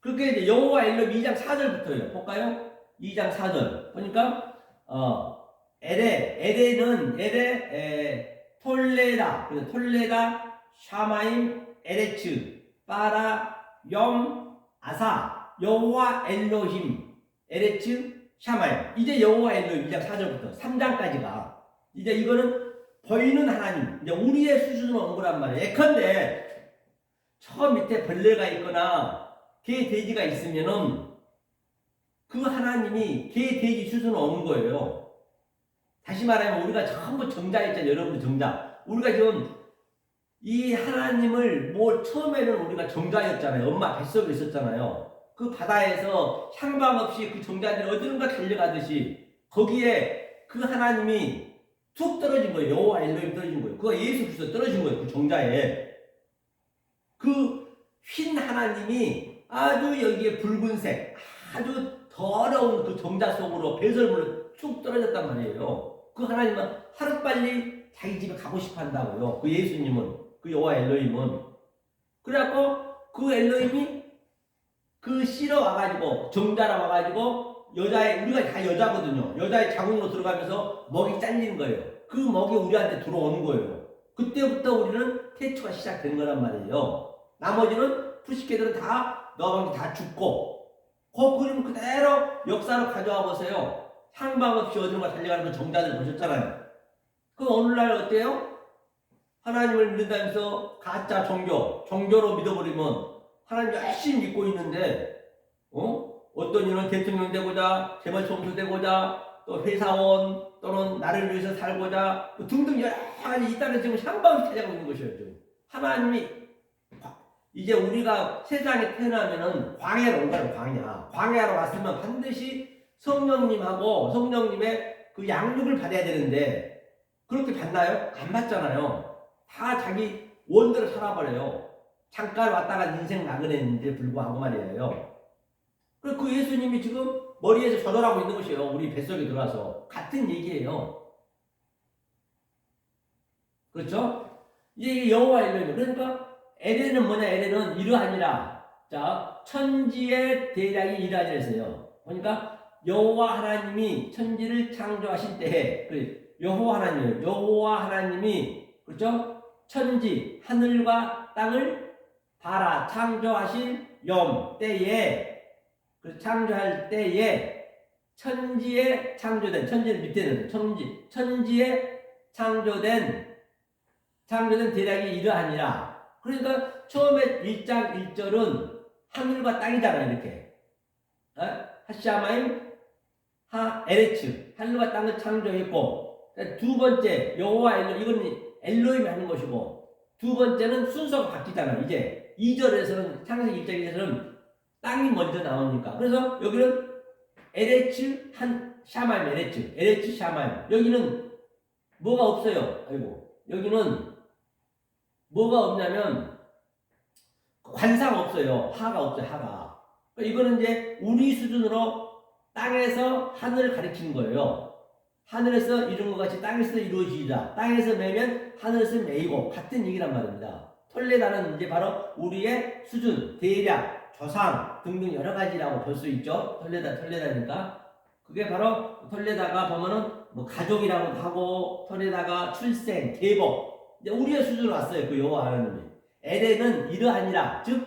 그렇게 이제 여호와 엘로힘 2장 4절부터예요. 볼까요? 2장 4절 보니까 에레는 톨레다, 톨레다, 샤마임, 에레츠, 빠라, 염, 아사, 여호와 엘로힘, 에레츠, 샤마임. 이제 여호와 엘로힘 2장 4절부터 3장까지가 이제 이거는 보이는 하나님, 이제 우리의 수준으로 온 거란 말이에요. 예컨대 저 밑에 벌레가 있거나 개, 돼지가 있으면은 그 하나님이 개, 돼지 수준으로 온 거예요. 다시 말하면 우리가 전부 정자였잖아요. 여러분들 정자. 우리가 지금 이 하나님을 처음에는 우리가 정자였잖아요. 엄마 뱃속에 있었잖아요. 그 바다에서 향방 없이 그 정자들이 어디론가 달려가듯이 거기에 그 하나님이 툭 떨어진 거예요. 여호와 엘로힘 떨어진 거예요. 그거 예수 그리스도 떨어진 거예요. 그 정자에. 그 흰 하나님이 아주 여기에 붉은색 아주 더러운 그 정자 속으로 배설물로 쭉 떨어졌단 말이에요. 그 하나님은 하루빨리 자기 집에 가고 싶어 한다고요. 그 예수님은, 그 여호와 엘로힘은. 그래갖고 그 엘로힘이 그 씨로 와가지고, 정자라 와가지고, 우리가 다 여자거든요. 여자의 자궁으로 들어가면서 먹이 잘리는 거예요. 그 먹이 우리한테 들어오는 거예요. 그때부터 우리는 태초가 시작된 거란 말이에요. 나머지는 푸시케들은 다 너방이 다 죽고, 그 그림 그대로 역사로 가져와 보세요. 향방 없이 어디론가 달려가는 그 정자들 보셨잖아요. 그 오늘날 어때요? 하나님을 믿는다면서 가짜 종교로 믿어버리면 하나님 열심히 믿고 있는데 어떤 이는 대통령 되고자 재벌총수 되고자 또 회사원 또는 나를 위해서 살고자 등등 여러 가지 이따는 지금 향방을 찾아가고 있는 것이에요. 지금. 하나님이 이제 우리가 세상에 태어나면은 광야로 온 거예요. 광야로 왔으면 반드시 성령님의 그 양육을 받아야 되는데 그렇게 받나요? 안 받잖아요. 다 자기 원대로 살아버려요. 잠깐 왔다가 인생 나그네인데 불구하고 말이에요. 그리고 그 예수님이 지금 머리에서 저절하고 있는 것이에요. 우리 뱃속에 들어와서. 같은 얘기예요. 그렇죠? 이게 여호와 엘로힘. 그러니까 에레는 뭐냐? 에레는 이러하니라. 자, 천지의 대략이 이러하니라 했어요. 그러니까 여호와 하나님이 천지를 창조하신 때에 여호와 하나님이 그렇죠? 천지 하늘과 땅을 바라 창조하신 때에 창조할 때에 천지에 창조된 천지는 밑에는 천지에 창조된 대략이 이러하니라. 그러니까 처음에 1장 1절은 하늘과 땅이잖아요. 이렇게 하샤마임 에레츠 하늘과 땅을 창조했고 두 번째 여호와 엘로힘 이건 엘로힘이 하는 것이고 두 번째는 순서가 바뀌잖아요. 이제 2절에서는 창세기 1장에서는 땅이 먼저 나오니까 그래서 여기는 에레츠 샤마임 에레츠 샤마임 여기는 뭐가 없어요. 여기는 뭐가 없냐면 관상 없어요. 하가 없어요. 하가. 이거는 이제 우리 수준으로 땅에서 하늘을 가리키는 거예요. 하늘에서 이룬 것 같이 땅에서 이루어지자. 땅에서 매면 하늘에서 매이고 같은 얘기란 말입니다. 톨레다는 이제 바로 우리의 수준, 대략, 조상 등등 여러 가지라고 볼 수 있죠. 톨레다니까 그게 바로 톨레다가 보면은 뭐 가족이라고도 하고 톨레다가 출생, 계복 이제 우리의 수준으로 왔어요. 그 여호와 하나님이. 에레는 이러하니라. 즉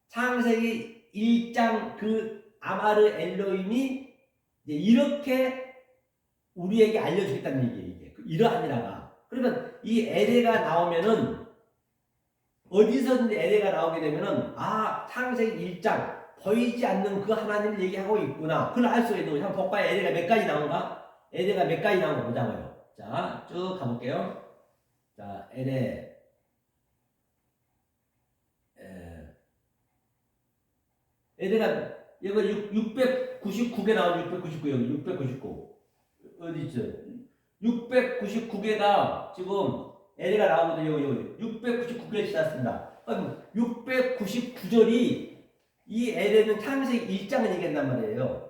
창세기 1장 그 아마르 엘로힘이 이제 이렇게 우리에게 알려주겠다는 얘기예요. 이게 이러하니라가. 그러면 이 에레가 나오면은 어디서든지 에레가 나오게 되면은 창세기 1장 보이지 않는 그 하나님을 얘기하고 있구나. 그걸 알 수가 있는 거죠. 한번 볼까요? 에레가 몇 가지 나온가? 에레가 몇 가지 나온 거 보자고요. 자, 쭉 가볼게요. 자, 에레가 이거 699개 나오죠. 699 여기 699 어디 있어요? 699개가 지금 LA가 나오거든요. 여기 699개를 지났습니다. 699절이 이 LA는 창세기 1장을 얘기한단 말이에요.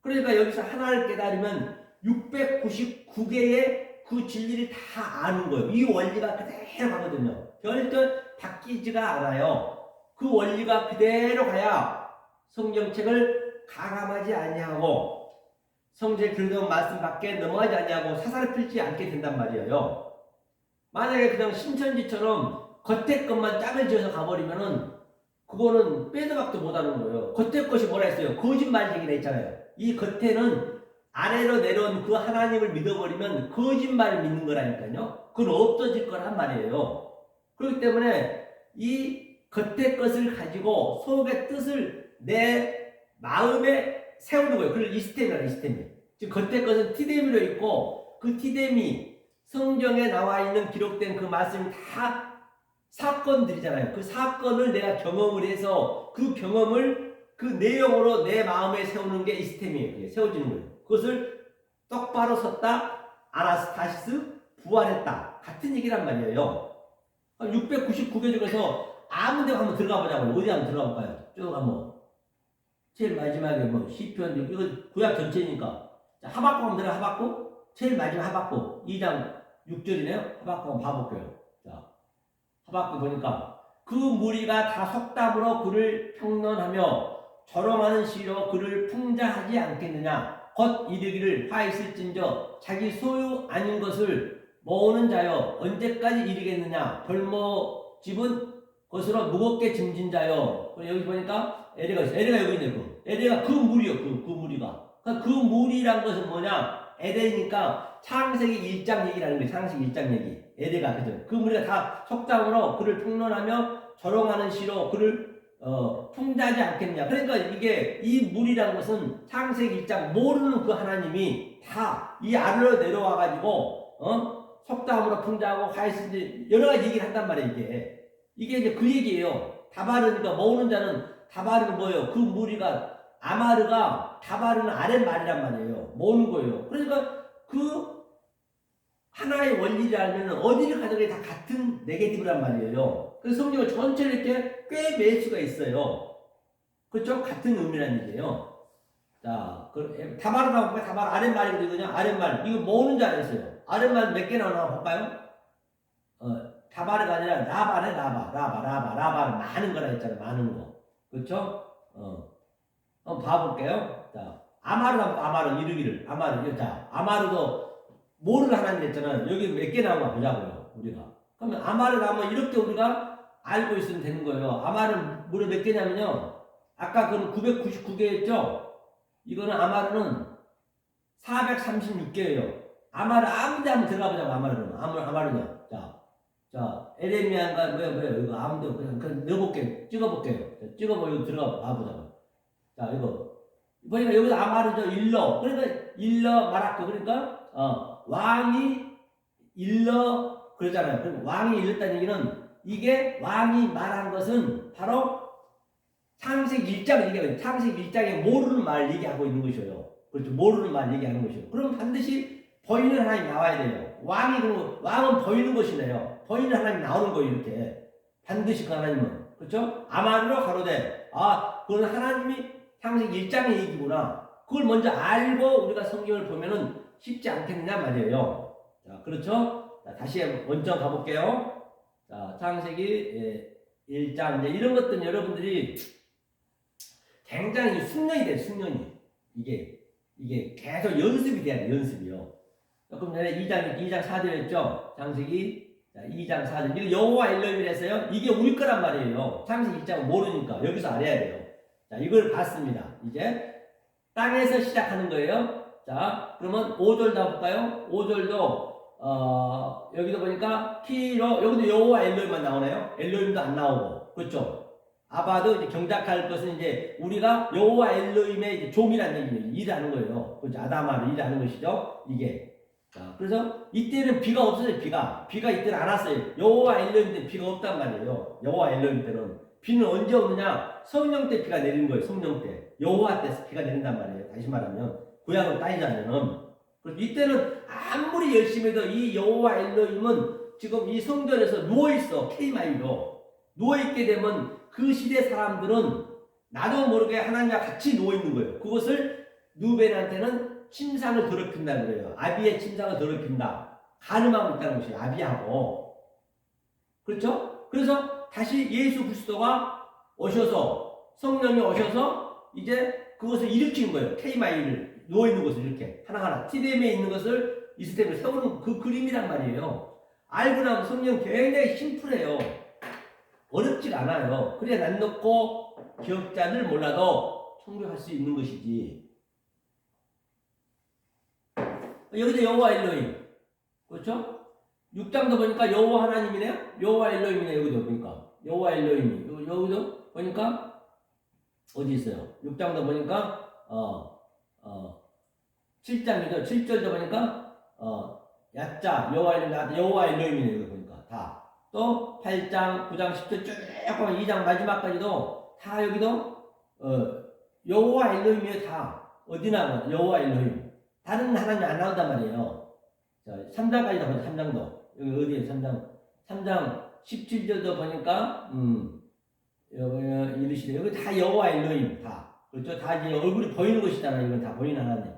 그러니까 여기서 하나를 깨달으면 699개의 그 진리를 다 아는 거예요. 이 원리가 그대로 가거든요. 절대 바뀌지가 않아요. 그 원리가 그대로 가야 성경책을 가감하지 아니하고 성경에 들던 말씀 밖에 넘어가지 아니하고 사사를 풀지 않게 된단 말이에요. 만약에 그냥 신천지처럼 겉에 것만 짝을 지어서 가버리면은 그거는 빼도 박도 못하는 거예요. 겉에 것이 뭐라 했어요? 거짓말쟁이라 했잖아요. 이 겉에는 아래로 내려온 그 하나님을 믿어버리면 거짓말을 믿는 거라니까요. 그건 없어질 거란 말이에요. 그렇기 때문에 이 겉의 것을 가지고 속의 뜻을 내 마음에 세우는 거예요. 그걸 이스템이라고 이스템이. 지금 겉의 것은 티데미로 있고 그 티데미 성경에 나와 있는 기록된 그 말씀이 다 사건들이잖아요. 그 사건을 내가 경험을 해서 그 경험을 그 내용으로 내 마음에 세우는 게 이스템이에요. 그게 세워지는 거예요. 그것을 똑바로 섰다, 아나스타시스, 부활했다. 같은 얘기란 말이에요. 699개 중에서 아무 데나 한번 들어가 보자고요. 어디 한번 들어가 볼까요? 쭉 한번. 제일 마지막에 뭐 시편, 이거 구약 전체니까. 자, 하박국 한번 들어가, 하박국. 제일 마지막 하박국. 2장 6절이네요. 하박국 한번 봐볼게요. 자, 하박국 보니까 그 무리가 다 속담으로 그를 평론하며 조롱하는 시로 그를 풍자하지 않겠느냐. 곧 이르기를 화 있을진저 자기 소유 아닌 것을 모으는 자여 언제까지 이르겠느냐. 벌모집은 것으로 무겁게 짐진 자여. 여기 보니까 에레가 있어. 에레가 여기 있네. 에레가 그 무리요. 그 무리가. 그 무리란 것은 뭐냐. 에레니까 창세기 1장 얘기라는 거예요. 창세기 1장 얘기. 에레가 그죠. 그 무리가 다 속담으로 그를 평론하며 조롱하는 시로 그를 풍자하지 않겠냐. 그러니까 이게 이 무리라는 것은 창세기 1장 모르는 그 하나님이 다 이 아래로 내려와 가지고 속담으로 풍자하고 화해스지 여러 가지 얘기를 한단 말이에요. 이게 이제 그 얘기예요. 다바르니까 모으는 자는 다바르는 뭐예요? 그 무리가 아마르가 다바르는 아랫말이란 말이에요. 모으는 거예요. 그러니까 그 하나의 원리를 알면 어디를 가든 다 같은 네게티브란 말이에요. 그래서 성경을 전체를 이렇게 꽤 맬 수가 있어요. 그렇죠? 같은 의미라는 얘기예요. 자, 다바르라고 볼까요? 다바르 아랫말이거든요. 아랫말. 이거 모으는 줄 알았어요. 아랫말 몇 개 나오나 볼까요? 다바르가 아니라 라바네, 라바는 많은 거라 했잖아요. 많은 거. 그렇죠? 한번 봐볼게요. 자, 아마르 이르기를. 자, 아마르도 모르는 하나님 했잖아요. 여기 몇 개 나오나 보자고요. 우리가. 그러면 아마르 나오면 이렇게 우리가 알고 있으면 되는 거예요. 아마르는 무려 몇 개냐면요. 아까 그건 999개였죠? 이거는 아마르는 436개예요. 아마르 아무데 한번 들어가 보자고. 아마르는. 자, 에레미야가 뭐야 이거 아무도 그냥 넣어볼게요. 찍어볼게요. 찍어보고 이거 들어가 봐보자고. 자, 이거 보니까 여기서 아마르죠. 일러. 그러니까 일러 말할게. 그러니까 왕이 일러 그러잖아요. 그럼 왕이 일렀다는 얘기는 이게 왕이 말한 것은 바로 창세기 1장을 얘기하고 창세기 1장에 모르는 말 얘기하고 있는 것이에요. 그렇죠. 모르는 말 얘기하는 것이에요. 그럼 반드시 보이는 하나님이 나와야 돼요. 왕은 보이는 것이네요. 보이는 하나님이 나오는 거예요. 이렇게 반드시 그 하나님은 그렇죠. 아마르로 가로되 그건 하나님이 창세기 1장의 얘기구나. 그걸 먼저 알고 우리가 성경을 보면은 쉽지 않겠느냐 말이에요. 자, 그렇죠. 자, 다시 원점 가볼게요. 자, 창세기 1장 이제 이런 것들은 여러분들이 굉장히 숙련이 돼요. 숙련이 이게 계속 연습이 돼야 돼요. 연습이요. 조금 전에 2장 4절이었죠. 창세기 2장 4절. 이거 여호와 엘로힘이라 했어요. 이게 우리 거란 말이에요. 창세기 1장은 모르니까 여기서 알아야 돼요. 자, 이걸 봤습니다. 이제 땅에서 시작하는 거예요. 자, 그러면 5절 나볼까요? 5절도 여기도 보니까 키로 여기도 여호와 엘로힘만 나오네요. 엘로힘도 안 나오고 그렇죠. 아바도 이제 경작할 것은 이제 우리가 여호와 엘로힘의 이제 종이라는 얘기예요. 일하는 거예요. 그렇죠. 아담아로 일하는 것이죠. 이게. 자, 그래서 이때는 비가 없어요. 비가 이때는 안 왔어요. 여호와 엘로힘 때 비가 없단 말이에요. 여호와 엘로힘 때는 비는 언제 오느냐? 성령 때 비가 내리는 거예요. 성령 때 여호와 때 비가 내린단 말이에요. 다시 말하면 구약으로 따지자면은 이때는 아무리 열심히 해도 이 여호와 엘로힘은 지금 이 성전에서 누워있어. 케이마이로 누워있게 되면 그 시대 사람들은 나도 모르게 하나님과 같이 누워있는 거예요. 그것을 누벤한테는 침상을 더럽힌다 그래요. 아비의 침상을 더럽힌다. 간음하고 있다는 것이 아비하고. 그렇죠? 그래서 다시 예수 그리스도가 오셔서 성령이 오셔서 이제 그것을 일으키는 거예요. 케이마이를 누워있는 것을 이렇게 하나하나 티뎀에 있는 것을 이스템을 세우는 그 그림이란 말이에요. 알고 나면 성령 굉장히 심플해요. 어렵지가 않아요. 그래야 난 넣고 기억자를 몰라도 청교할 수 있는 것이지. 여기도 여호와 엘로힘. 그렇죠? 6장도 보니까 여호와 하나님이네요. 여호와 엘로힘이네요. 여기도 보니까 여호와 엘로힘이. 여기도 보니까 어디 있어요? 6장도 보니까 7장이죠. 7절도 보니까 야자 여호와 엘로힘이네요. 여기 보니까 다. 또 8장, 9장, 10절 쭉 보면 2장 마지막까지도 다 여기도 여호와 엘로힘이에요. 다. 어디나 여호와 엘로힘. 다른 하나님이 안 나온단 말이에요. 자, 3장까지도 보자. 3장도. 여기 어디에 3장 17절도 보니까 이르시되 여기 다 여호와 엘로힘 다. 그렇죠? 다 이제 얼굴이 보이는 것이잖아요. 이건 다 보이는 하나님.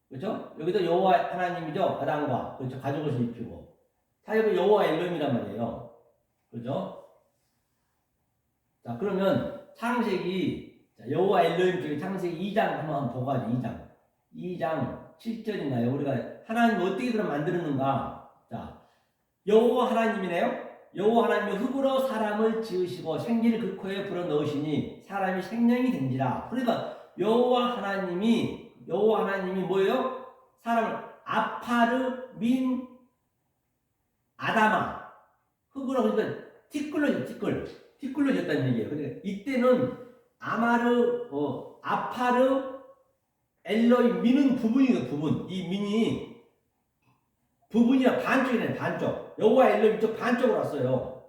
그렇죠? 여기도 여호와 하나님이죠. 아담과 그렇죠? 가죽옷을 입히고 다 여기 여호와 엘로힘이란 말이에요. 그렇죠? 자, 그러면 창세기 여호와 엘로힘 쪽에 창세기 2장 한번 보고 가죠. 2장 7절인가요? 우리가 하나님이 어떻게 그럼 만들었는가? 자, 여호와 하나님이네요. 여호와 하나님이 흙으로 사람을 지으시고 생기를 그 코에 불어 넣으시니 사람이 생명이 된지라. 그러니까 여호와 하나님이 뭐예요? 사람을 아파르 민 아다마 흙으로 그러니까 티끌러졌다는 얘기예요. 그러니까 이때는 아파르 엘로힘 민은 부분이에요. 부분. 이 민이 부분이랑 반쪽이네. 반쪽. 여호와 엘로힘 쪽 반쪽으로 왔어요.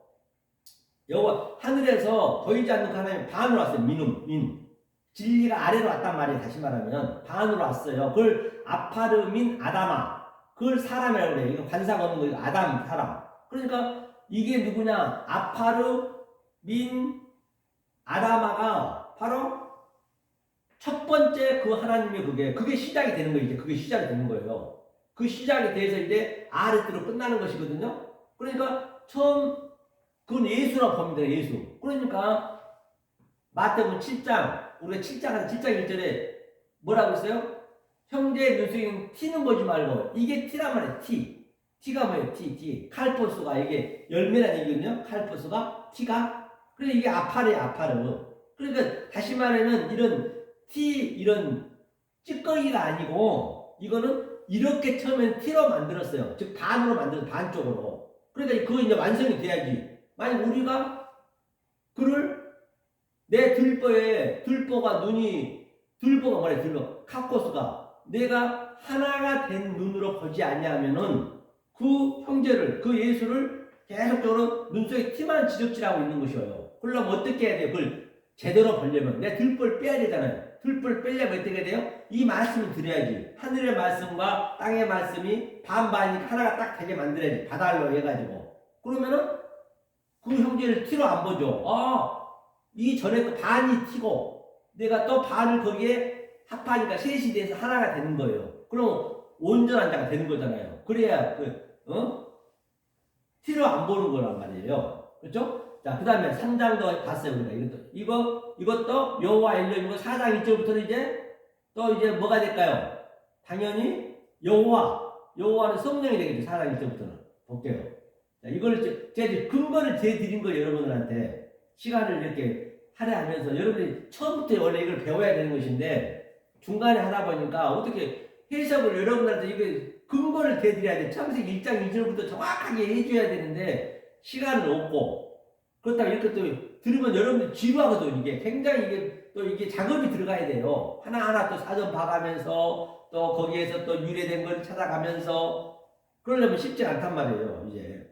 여호와 하늘에서 보이지 않는 그 하나님 반으로 왔어요. 민. 진리가 아래로 왔단 말이에요. 다시 말하면 반으로 왔어요. 그걸 아파르민 아다마. 그걸 사람이라고 그래요. 이거 관사가 없는 거 아담 사람. 그러니까 이게 누구냐? 아파르민 아다마가 바로 첫 번째 그 하나님의 그게 시작이 되는 거예요. 이제 그게 시작이 되는 거예요. 그 시작이 돼서 이제 아랫으로 끝나는 것이거든요. 그러니까 처음 그건 예수라고 봅니다. 예수. 그러니까 마태복음 7장 우리가 7장 1절에 뭐라고 했어요? 형제의 눈속에 티는 보지 말고 이게 티란 말이에요. 티가 뭐예요? 티. 칼포스가 이게 열매라는 얘기거든요. 칼포스가 티가. 그래서 이게 아파르. 그러니까 다시 말하면 이런 찌꺼기가 아니고 이거는 이렇게 처음엔 티로 만들었어요. 즉 반으로 만들어서 반쪽으로. 그러니까 그거 이제 완성이 돼야지. 만약 우리가 그를 내 들보가 뭐래 카코스가 내가 하나가 된 눈으로 보지 않냐면은 그 형제를 그 예수를 계속적으로 눈 속에 티만 지적질하고 있는 것이에요. 그러려면 어떻게 해야 돼요? 그걸 제대로 보려면 내 들보를 빼야 되잖아요. 들보를 빼려면 어떻게 돼요? 이 말씀을 드려야지. 하늘의 말씀과 땅의 말씀이 반반이 하나가 딱 되게 만들어야지. 바달로 해가지고. 그러면은 그 형제를 티로 안 보죠. 이 전에 그 반이 티고 내가 또 반을 거기에 합하니까 셋이 돼서 하나가 되는 거예요. 그럼 온전한 자가 되는 거잖아요. 그래야 티로 안 보는 거란 말이에요. 그렇죠? 자, 그 다음에 3장도 봤어요. 우리가 이것도 여호와 엘로힘이고 4장 1절부터는 이제 뭐가 될까요? 당연히 여호와는 성령이 되겠죠. 4장 1절부터는 볼게요. 자, 이걸 제가 근거를 제드린 거예요. 여러분들한테 시간을 이렇게 할애하면서 여러분들이 처음부터 원래 이걸 배워야 되는 것인데 중간에 하다 보니까 어떻게 해석을 여러분들한테 이거 근거를 대드려야 돼. 창세기 1장 2절부터 정확하게 해줘야 되는데 시간은 없고 그렇다고 이렇게 또 들으면 여러분들 지루하거든. 이게 굉장히 이게 작업이 들어가야 돼요. 하나하나 또 사전 봐가면서 또 거기에서 또 유래된 걸 찾아가면서 그러려면 쉽지 않단 말이에요. 이제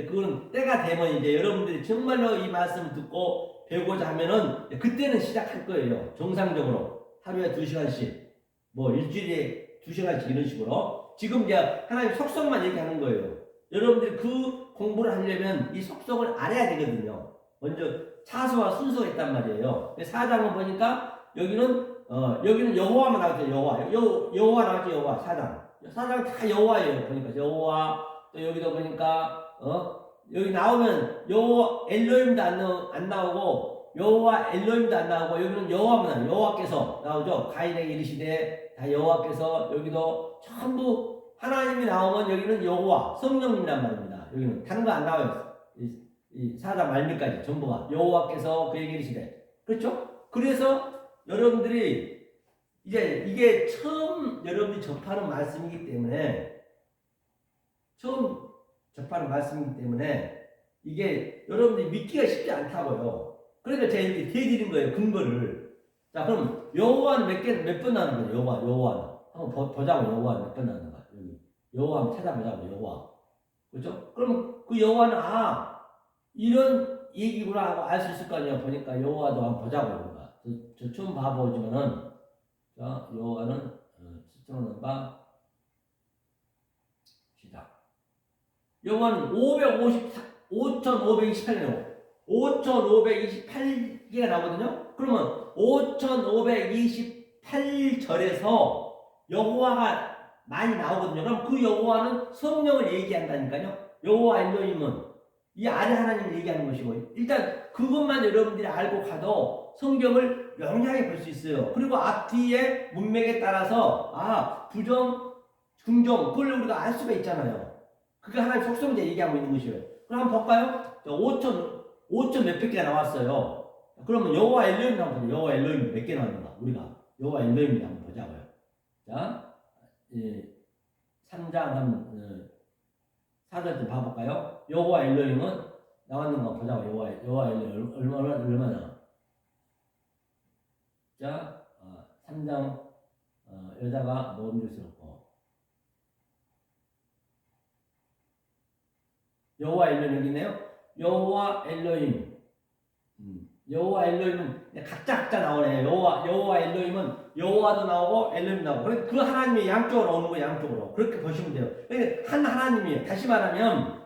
그거는 때가 되면 이제 여러분들이 정말로 이 말씀 듣고 배우고자 하면은 그때는 시작할 거예요. 정상적으로 하루에 2시간씩 뭐 일주일에 2시간씩 이런 식으로. 지금 이제 하나님 속성만 얘기하는 거예요. 여러분들이 그 공부를 하려면 이 속성을 알아야 되거든요. 먼저 차수와 순서가 있단 말이에요. 4장은 보니까 여기는 여호와만 나왔죠. 여호와 나왔죠. 여호와 4장은 다 여호와예요. 보니까 여호와, 또 여기도 보니까 여기 나오면 여호와 엘로힘도 안 나오고 여호와 엘로힘도 안 나오고 여기는 여호와만 여호와께서 나오죠. 가인에게 이르시되 다 여호와께서, 여기도 전부 하나님이 나오면 여기는 여호와 성령님이란 말입니다. 여기는 다른 거 안 나와요. 이 4장 말미까지 전부가 여호와께서 그에게 이르시되, 그렇죠? 그래서 여러분들이 이제 이게 처음 여러분이 접하는 말씀이기 때문에 이게 여러분들이 믿기가 쉽지 않다고요. 그러니까 제가 이렇게 대드린 거예요. 근거를. 자, 그럼 여호와는 몇 번 나오는 거예요? 여호와는 한번 보자고. 여호와는 몇 번 나오는 거야? 여기 여호와 한번 찾아보자고. 여호와, 그렇죠? 그럼 그 여호와는 이런 얘기구나 하고 알 수 있을 거 아니에요. 보니까 여호와도 한번 보자고. 저 처음 봐보지만은, 자, 여호와는 시청하는 바 시작. 여호와는 5,528년 5,528개가 나오거든요. 그러면 5,528절에서 여호와가 많이 나오거든요. 그럼 그 여호와는 성령을 얘기한다니까요. 여호와 엘로힘은 이 아래 하나님을 얘기하는 것이고, 일단 그것만 여러분들이 알고 가도 성경을 명료하게 볼 수 있어요. 그리고 앞뒤에 문맥에 따라서 부정, 긍정, 그걸 우리가 알 수가 있잖아요. 그게 하나님 속성제 얘기하고 있는 것이에요. 그럼 한번 볼까요? 5천 몇백 개가 나왔어요. 그러면 여호와 엘로힘 나오면 여호와 엘로힘 몇 개 나왔는가? 우리가 여호와 엘로힘 한번 보자고요. 자, 3장 한 4절 좀 봐볼까요? 여호와 엘로힘은 나왔는 거 보자고. 여호와 엘로힘 얼마나? 자, 3장 여자가 먹음직스럽고, 여호와 엘로힘 여기 있네요. 여호와 엘로힘은 각자 나오네요. 여호와 엘로힘은 여호와도 나오고 엘로힘 나오고, 그래서 그 하나님이 양쪽으로 오는 거예요. 양쪽으로. 그렇게 보시면 돼요. 그러니까 한 하나님이에요. 다시 말하면,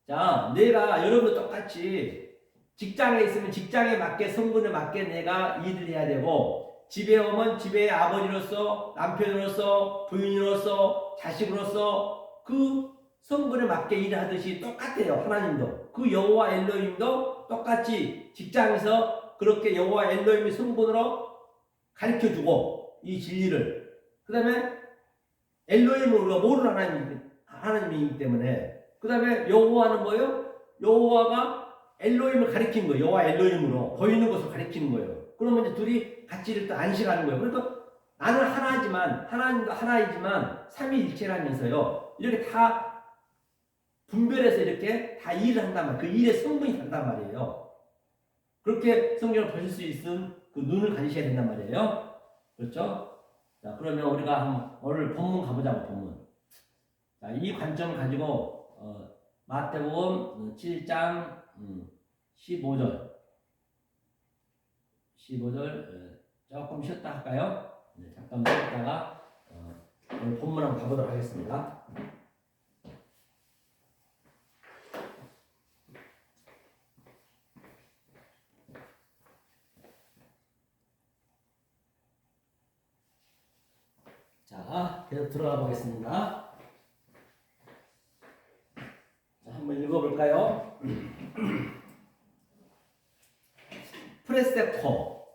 자, 내가 여러분 똑같이 직장에 있으면 직장에 맞게, 성분에 맞게 내가 일을 해야 되고, 집에 오면 집의 아버지로서, 남편으로서, 부인으로서, 자식으로서 그 성분에 맞게 일을 하듯이 똑같아요. 하나님도. 그 여호와 엘로힘도 똑같이 직장에서 그렇게 여호와 엘로힘의 성분으로 가르쳐주고, 이 진리를. 그 다음에 엘로힘은 우리가 모르는 하나님이기 때문에, 그 다음에 여호와는 뭐예요? 여호와가 엘로힘을 가리키는 거예요. 여호와 엘로힘으로 보이는 것을 가리키는 거예요. 그러면 이제 둘이 같이 이렇게 안식하는 거예요. 그러니까 나는 하나지만, 하나님도 하나이지만 삼위일체라면서요, 이렇게 다 분별해서 이렇게 다 일을 한단 말이에요. 그 일의 성분이 다르단 말이에요. 그렇게 성경을 보실 수 있는 그 눈을 가지셔야 된단 말이에요. 그렇죠? 자, 그러면 우리가 오늘 본문 가보자고. 본문. 자, 이 관점을 가지고 마태복음 7장 15절 조금 쉬었다 할까요? 네, 잠깐 쉬었다가 오늘 본문 한번 가보도록 하겠습니다. 자, 계속 들어가 보겠습니다. 자, 한번 읽어볼까요? 프레세코,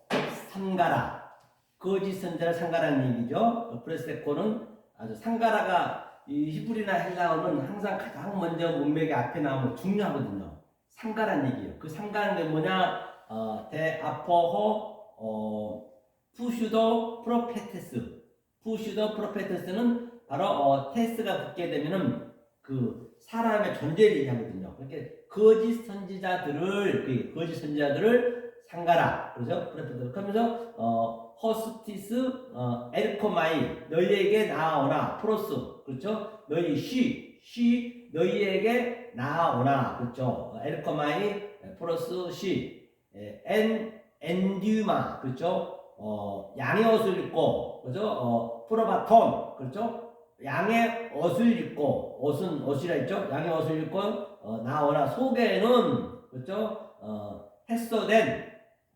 상가라, 거짓 선자를 상가라는 얘기죠. 프레세코는 아주 상가라가 이 히브리나 헬라어는 항상 가장 먼저 문맥의 앞에 나오면 중요하거든요. 상가라는 얘기예요. 그 상가라는 게 뭐냐? 데아포호 푸슈도 프로페테스. 푸슈더 프로페테스는 바로 테스가 붙게 되면은 그 사람의 존재를 얘기하거든요. 그렇게 거짓 선지자들을 상가라, 그렇죠? 프로페테스. 그러면서 호스티스 엘코마이, 너희에게 나아오나, 프로스, 그렇죠? 너희 너희에게 나아오나, 그렇죠? 엘코마이 프로스 엔듀마, 그렇죠? 양의 옷을 입고, 그렇죠? 프로바톤, 그렇죠? 양의 옷을 입고 옷이라 했죠. 양의 옷을 입고 나오나 속에는 그렇죠. 햇소된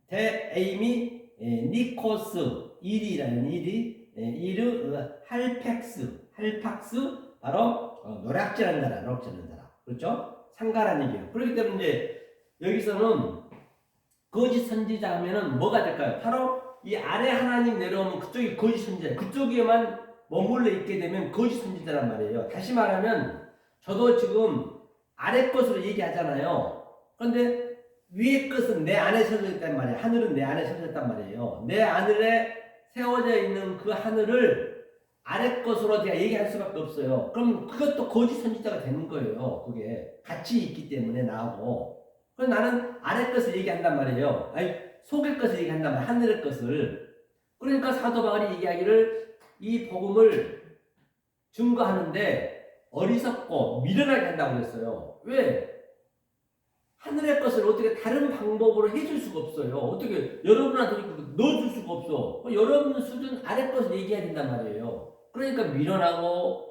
데에이미 니코스 일이라는 이르 할팍스 바로 노략질하는 나라 그렇죠. 상가라는 얘기예요. 그렇기 때문에 이제 여기서는 거짓 선지자 하면은 뭐가 될까요? 바로 이 아래 하나님 내려오면 그쪽이 거짓 선지자, 그쪽에만 머물러 있게 되면 거짓 선지자란 말이에요. 다시 말하면 저도 지금 아래 것으로 얘기하잖아요. 그런데 위의 것은 내 안에 세워져 있단 말이에요. 하늘은 내 안에 세워져 있단 말이에요. 내 하늘에 세워져 있는 그 하늘을 아래 것으로 제가 얘기할 수밖에 없어요. 그럼 그것도 거짓 선지자가 되는 거예요. 그게 같이 있기 때문에 나하고. 그래서 나는 아래 것을 얘기한단 말이에요. 아니 속의 것을 얘기한단 말이에요. 하늘의 것을. 그러니까 사도 바울이 얘기하기를 이 복음을 증거하는데 어리석고 미련하게 한다고 그랬어요. 왜? 하늘의 것을 어떻게 다른 방법으로 해줄 수가 없어요. 어떻게 여러분한테 넣어줄 수가 없어. 여러분 수준 아래 것을 얘기해야 된단 말이에요. 그러니까 미련하고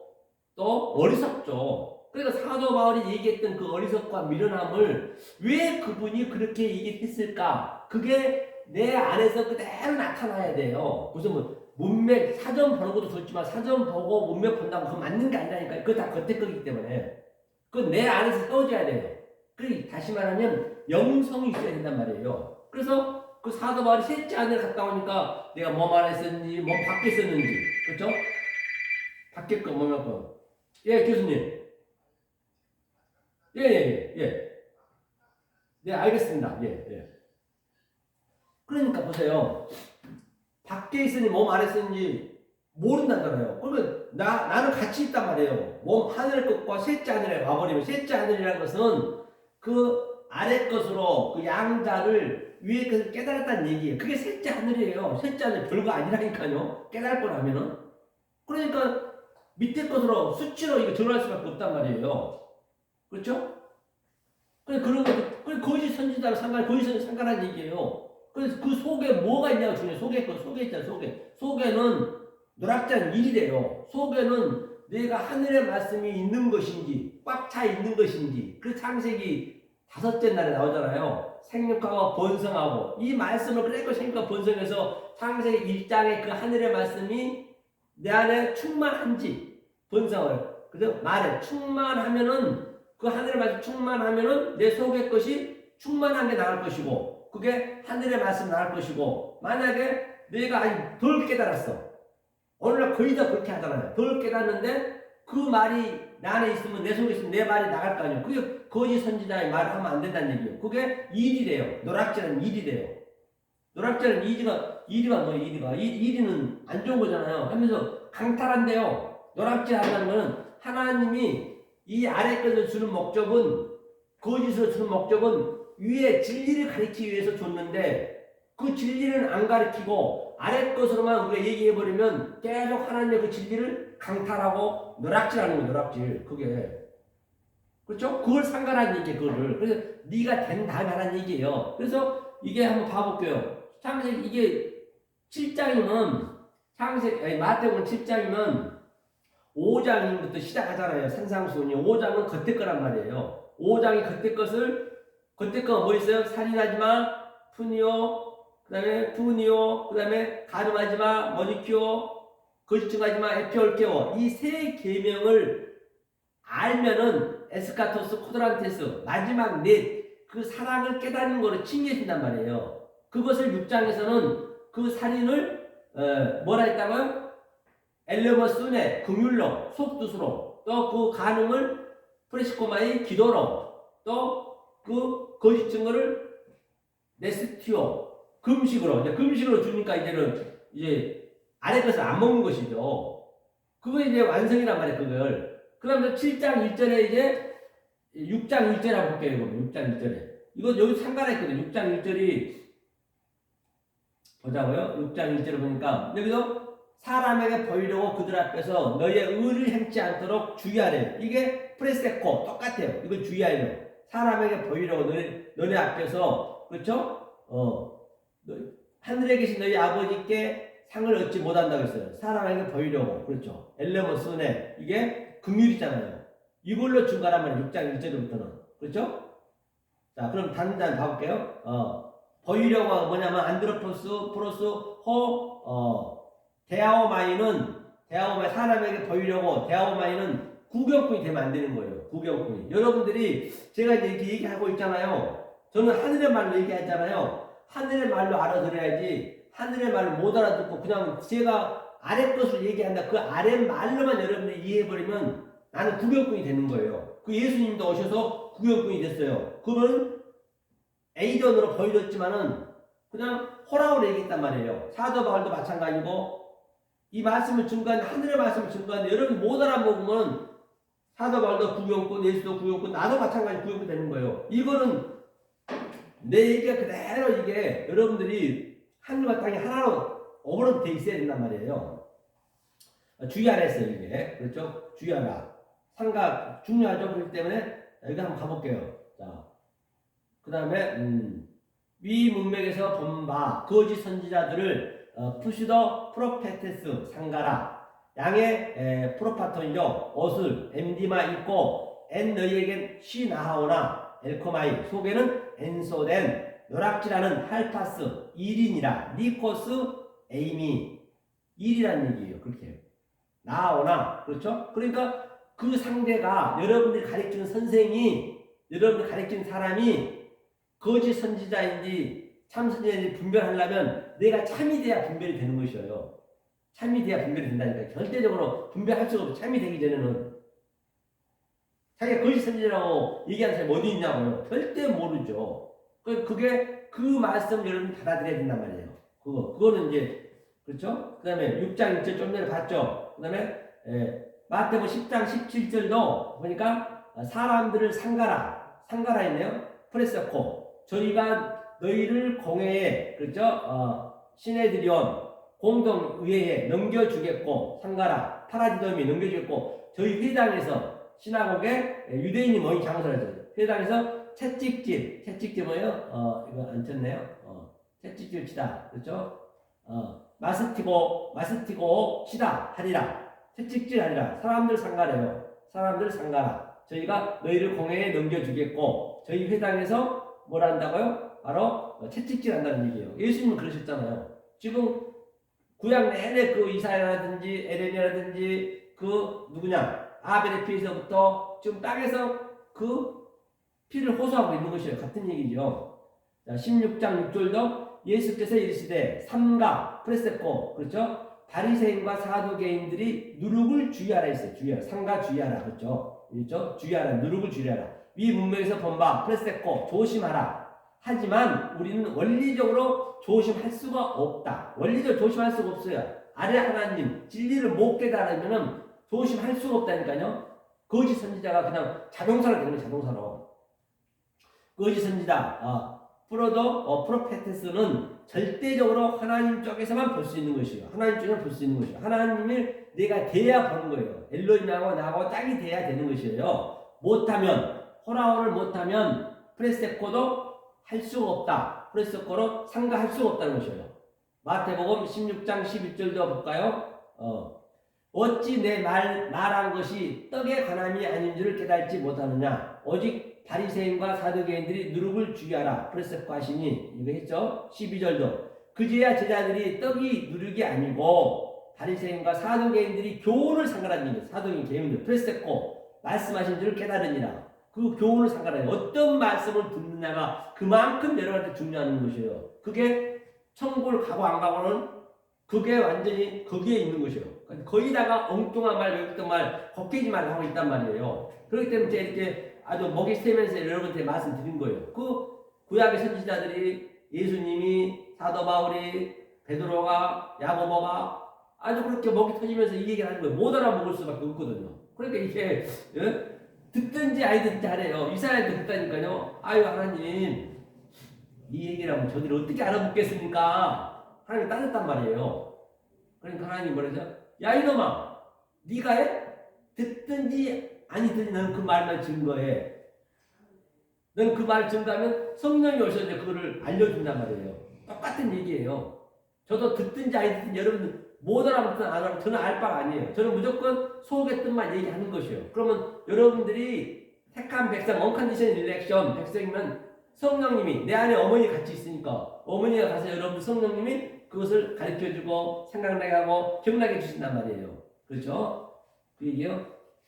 또 어리석죠. 그러니까 사도 바울이 얘기했던 그 어리석과 미련함을 왜 그분이 그렇게 얘기했을까? 그게 내 안에서 그대로 나타나야 돼요. 무슨 뭐 문맥 사전 보는 것도 좋지만 사전 보고 문맥 본다고 그거 맞는 게 아니라니까요. 그거 다 겉에 거기 때문에 그건 내 안에서 세워져야 돼요. 다시 말하면 영성이 있어야 된단 말이에요. 그래서 그 사도 바울이 셋째 하늘 갔다 오니까 내가 뭐 말했었는지 뭐 밖에 썼는지 그렇죠? 밖에 거 뭐몇 번. 예 교수님. 예. 네 알겠습니다. 예. 그러니까 보세요. 밖에 있으니 몸 안에 쓰는지 모른다잖아요. 그러면 나는 같이 있단 말이에요. 몸 하늘 것과 셋째 하늘에 와버리면 셋째 하늘이라는 것은 그 아래 것으로 그 양자를 위에 것을 깨달았다는 얘기예요. 그게 셋째 하늘이에요. 셋째 하늘 별거 아니라니까요. 깨달을 거라면은. 그러니까 밑에 것으로 수치로 이거 드러날 수밖에 없단 말이에요. 그렇죠? 그런 거, 거짓 선지자로 거짓 선지자 상관한 얘기예요. 그래서 그 속에 뭐가 있냐고 중요해요. 속에 있잖아, 속에는 노략자는 일이래요. 속에는 내가 하늘의 말씀이 있는 것인지, 꽉 차 있는 것인지, 그 창세기 5째 날에 나오잖아요. 생육하고 번성하고, 이 말씀을 그래도 생육하고 번성해서 창세기 1장에 그 하늘의 말씀이 내 안에 충만한지, 번성을. 그래서 말해, 충만하면은, 그 하늘의 말씀 충만하면은 내 속의 것이 충만한 게 나올 것이고, 그게 하늘의 말씀 나올 것이고, 만약에 내가 아직 덜 깨달았어. 오늘날 거의 다 그렇게 하잖아요. 덜 깨닫는데 그 말이 내 안에 있으면 내 속에 있으면 내 말이 나갈 거 아니에요. 그게 거짓 선지자의 말을 하면 안 된다는 얘기예요. 그게 일이래요. 노략질은 일이래요. 노략질은 일이가 뭐예요? 일이는 안 좋은 거잖아요. 하면서 강탈한대요. 노략질 한다는 거는 하나님이 이 아래 것을 주는 목적은 거짓으로 주는 목적은 위에 진리를 가르치기 위해서 줬는데 그 진리는 안 가르치고 아래 것으로만 우리가 얘기해버리면 계속 하나님의 그 진리를 강탈하고 노략질하는 거예요. 노략질. 그게. 그렇죠? 그걸 상관한 얘기예요. 그거를. 그래서 네가 된 다음에 하라는 얘기예요. 그래서 이게 한번 봐볼게요. 창세기 이게 7장이면 마태복음 7장이면 5장부터 시작하잖아요. 산상수훈이 5장은 겉에 거란 말이에요. 5장이 겉에 거가 뭐 있어요? 살인하지마, 푸니오, 그 다음에 푸니오, 그 다음에 가늠하지마, 머니큐오, 거짓증하지마, 에피올케오. 이 세 계명을 알면은 에스카토스, 코드란테스, 마지막 넷, 그 사랑을 깨닫는 거를 칭해준단 말이에요. 그것을 6장에서는 그 살인을 뭐라 했다고요? 엘레머스네, 긍휼로, 속뜻으로, 또 그 간음을 프레시코마의 기도로, 또 그 거짓 증거를 네스티오, 금식으로, 이제 금식으로 주니까 이제 아래 것을 안 먹는 것이죠. 그거 이제 완성이란 말이에요, 그걸. 그 다음에 7장 1절에 이제 6장 1절에 한번 볼게요, 6장 1절에. 이거 여기 상관했거든요. 6장 1절이, 보자고요. 6장 1절을 보니까, 여기서 사람에게 보이려고 그들 앞에서 너의 의를 행치 않도록 주의하래요. 이게 프레세코 똑같아요. 이거 주의하래요. 사람에게 보이려고 너네 앞에서 그렇죠? 하늘에 계신 너희 아버지께 상을 얻지 못한다고 했어요. 사람에게 보이려고. 그렇죠. 엘레모스네. 이게 긍휼이잖아요. 이걸로 준 거란 말이에요. 6장 1절부터는. 그렇죠? 자, 그럼 단단 봐볼게요. 보이려고 뭐냐면 안드로포스, 프로스, 데아오마이는 사람에게 보이려고 데아오마이는 구경꾼이 되면 안 되는 거예요. 구경꾼이. 여러분들이 제가 이제 이렇게 얘기하고 있잖아요. 저는 하늘의 말로 얘기하잖아요. 하늘의 말로 알아들어야지 하늘의 말을 못 알아듣고 그냥 제가 아래 것을 얘기한다. 그 아래 말로만 여러분들이 이해해버리면 나는 구경꾼이 되는 거예요. 그 예수님도 오셔서 구경꾼이 됐어요. 그분 A전으로 보여줬지만은 그냥 호락으로 얘기했단 말이에요. 사도 바울도 마찬가지고 이 말씀을 중간에 하늘의 말씀을 중간에 여러분 못 알아먹으면 사도 바울도 구경꾼, 예수도 구경꾼, 나도 마찬가지 구경꾼 되는 거예요. 이거는 내 얘기가 그대로 이게 여러분들이 하늘과 땅이 하나로 어우러져 돼 있어야 된단 말이에요. 주의하라 했어요, 이게. 그렇죠? 주의하라. 상가 중요하죠. 그렇기 때문에 여기 한번 가볼게요. 자, 그 다음에 위 문맥에서 본 바 거짓 선지자들을 푸시더 프로페테스 상가라. 양의 프로파톤이죠. 옷을 엠디마 입고 엔 너희에겐 쉬 나하오나 엘코마이 속에는 엔소된 노락질하는 할파스 1인이라 니코스 에이미 1이라는 얘기예요. 그렇게 나오나 그렇죠? 그러니까 그 상대가 여러분들이 가르치는 선생이 여러분들이 가르치는 사람이 거짓 선지자인지 참 선지자인지 분별하려면 내가 참이 돼야 분별이 되는 것이에요. 참이 돼야 분별이 된다니까. 절대적으로 분별할 수가 없어. 참이 되기 전에는 자기가 거짓 선지자라고 얘기하는 사람이 어디 있냐고요. 절대 모르죠. 그게 그 말씀 여러분 받아들여야 된단 말이에요. 그거는 이제 그렇죠? 그 다음에 6장 1절 좀 전에 봤죠? 그 다음에 마태복음 10장 17절도 보니까 사람들을 상가라 했네요. 프레세코 저희가 너희를 공회에 그렇죠? 시내드리온 공동의회에 넘겨주겠고 상가라 파라디돔이 넘겨주겠고 저희 회당에서 시나고게 유대인이 모인 장소라죠. 회당에서 채찍질 뭐예요? 이거 안 쳤네요. 채찍질 치다 그렇죠? 마스티고 치다 하리라. 채찍질 하리라. 사람들 상가래요. 사람들 상가라. 저희가 너희를 공회에 넘겨주겠고 저희 회당에서 뭘 한다고요? 바로 채찍질 한다는 얘기예요. 예수님은 그러셨잖아요. 지금 구약 내내 그 이사야라든지 에레미야라든지 그 누구냐 아벨의 피에서부터 지금 땅에서 그 피를 호소하고 있는 것이에요. 같은 얘기죠. 자, 16장 6절도 예수께서 이르시되 삼가 프레세코 그렇죠? 바리새인과 사두개인들이 누룩을 주의하라 했어요. 주의하라. 삼가 주의하라 그렇죠? 그렇죠? 주의하라. 누룩을 주의하라. 위 문맥에서 본 바 프레세코 조심하라. 하지만 우리는 원리적으로 조심할 수가 없다. 원리적으로 조심할 수가 없어요. 아래 하나님 진리를 못 깨달으면 조심할 수가 없다니까요. 거짓 선지자가 그냥 자동사로 되는 거예요. 자동사로. 거짓 선지자 프로페테스는 절대적으로 하나님 쪽에서만 볼 수 있는 것이에요. 하나님 쪽에만 볼 수 있는 것이에요. 하나님을 내가 돼야 보는 거예요. 엘로힘하고 나하고 짝이 돼야 되는 것이에요. 못하면 호라호를 못하면 프레세코도 할 수가 없다. 프레세코로 상가할 수가 없다는 것이에요. 마태복음 16장 11절도 볼까요? 어찌 내 말한 것이 떡의 관함이 아닌 줄을 깨달지 못하느냐. 오직 바리새인과 사두개인들이 누룩을 주의하라. 프레세코 하시니 이거 했죠. 12절도 그제야 제자들이 떡이 누룩이 아니고 바리새인과 사두개인들이 교훈을 상가라는 얘기예요. 사두개인 개인들 프레세코 말씀하신 줄을 깨달으니라. 그 교훈을 상가라니 어떤 말씀을 듣느냐가 그만큼 여러분한테 중요한 것이에요. 그게 천국을 가고 안 가고는 그게 완전히 거기에 있는 것이에요. 거기다가 엉뚱한 말, 외국적 말, 걷기지 말라고 하고 있단 말이에요. 그렇기 때문에 제가 이렇게 아주 먹이 세면서 여러분한테 말씀드린 거예요. 그 구약의 선지자들이 예수님이 사도 바울이 베드로가 야고보가 아주 그렇게 먹이 터지면서 이 얘기를 하는 거예요. 못 알아먹을 수밖에 없거든요. 그러니까 이게 듣든지 아니 듣든지 하래요. 이스라엘도 듣다니까요. 아유 하나님 이 얘기를 하면 저들이 어떻게 알아듣겠습니까? 하나님 따졌단 말이에요. 그러니까 하나님 뭐라죠? 야 이놈아 네가 해? 듣든지 아니 듣든지 너는 그 말만 증거해. 너는 그 말을 증거하면 성령이 오셔서 그거를 알려준단 말이에요. 똑같은 얘기예요. 저도 듣든지 안 듣든지 여러분 못 알아듣든 안 알아듣든 저는 알 바가 아니에요. 저는 무조건 속의 뜻만 얘기하는 것이에요. 그러면 여러분들이 택한 백성, 언컨디션 일렉션 백성이면 성령님이 내 안에 어머니 같이 있으니까 어머니가 가서 여러분들 성령님이 그것을 가르쳐주고 생각나게 하고 기억나게 해주신단 말이에요. 그렇죠? 그 얘기요.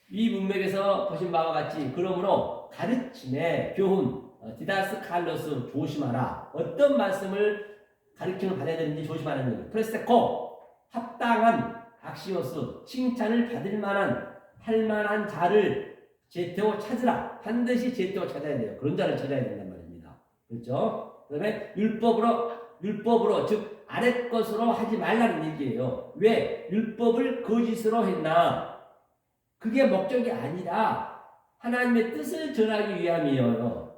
이 문맥에서 보신 바와 같이 그러므로 가르침에 교훈, 디다스 칼로스 조심하라. 어떤 말씀을 가르침을 받아야 되는지 조심하라는 얘기예요. 프레스테코 합당한 악시오스 칭찬을 받을 만한 할 만한 자를 제때로 찾으라. 반드시 제때로 찾아야 돼요. 그런 자를 찾아야 된단 말입니다. 그렇죠? 그 다음에 율법으로 즉 아랫 것으로 하지 말라는 얘기예요. 왜? 율법을 거짓으로 했나? 그게 목적이 아니라 하나님의 뜻을 전하기 위함이에요.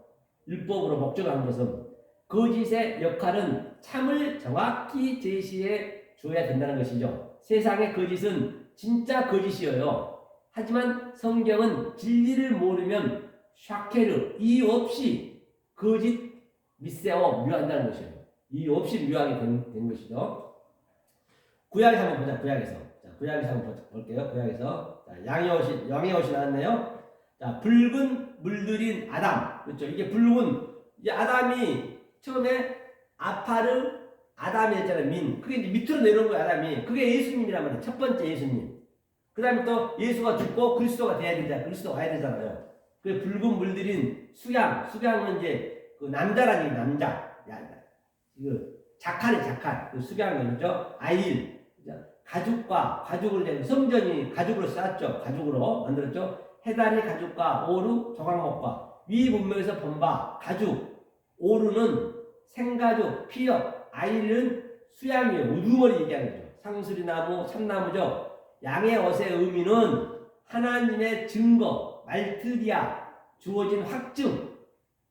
율법으로 목적한 것은 거짓의 역할은 참을 정확히 제시해 줘야 된다는 것이죠. 세상의 거짓은 진짜 거짓이에요. 하지만 성경은 진리를 모르면 샤케르 이유 없이 거짓 미세어 묘한다는 것이에요. 이유 없이 묘하게 된 것이죠. 구약에서 한번 보자. 구약에서 한번 볼게요. 구약에서 양의 옷이 나왔네요. 자, 붉은 물들인 아담. 그렇죠. 이게 붉은 이제 아담이 처음에 아파르 아담이 했잖아요. 그게 이제 밑으로 내려온 거예요. 아담이. 그게 예수님이란 말이에요. 첫 번째 예수님. 그 다음에 또 예수가 죽고 그리스도가 돼야 되잖아요. 그리스도가 와야 되잖아요. 그 붉은 물들인 수양은 이제 그 남자라는 얘기, 남자. 그 작한. 그 수양이죠. 아일. 가죽으로 된 성전이 가죽으로 쌓았죠. 가죽으로 만들었죠. 해달이 가죽과 오루 조각목과 위 문맥에서 본 바 가죽, 오루는 생가죽, 피역, 아일은 수양이에요. 우두머리 얘기하는 거죠. 상수리나무, 참나무죠. 양의 옷의 의미는 하나님의 증거, 말트리아, 주어진 확증,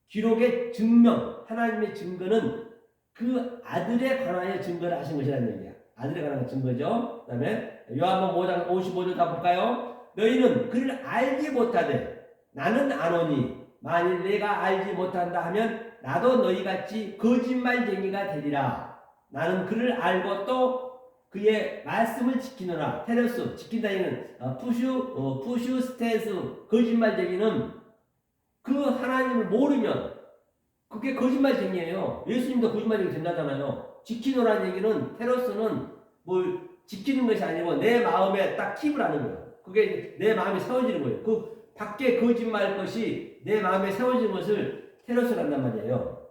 기록의 증명, 하나님의 증거는 그 아들에 관하여 증거를 하신 것이라는 얘기야. 아들에 관한 증거죠. 그 다음에 요한복음 5장 55절 다 볼까요? 너희는 그를 알지 못하되 나는 아노니 만일 내가 알지 못한다 하면 나도 너희같이 거짓말쟁이가 되리라. 나는 그를 알고 또 그의 말씀을 지키노라. 테레스 지킨다는 푸슈 스테스 거짓말쟁이는 그 하나님을 모르면 그게 거짓말쟁이에요. 예수님도 거짓말쟁이 된다잖아요. 지키노라는 얘기는 테로스는 뭘 지키는 것이 아니고 내 마음에 딱 킵을 하는 거예요. 그게 내 마음에 세워지는 거예요. 그 밖에 거짓말 것이 내 마음에 세워지는 것을 테로스란단 말이에요.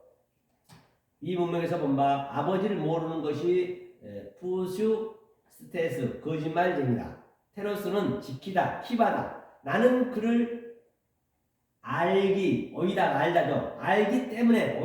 이 문맥에서 본 바 아버지를 모르는 것이 푸슈 스테스 거짓말쟁이다. 테로스는 지키다, 킵하다. 나는 그를 알기, 오이다, 알다죠. 알기 때문에,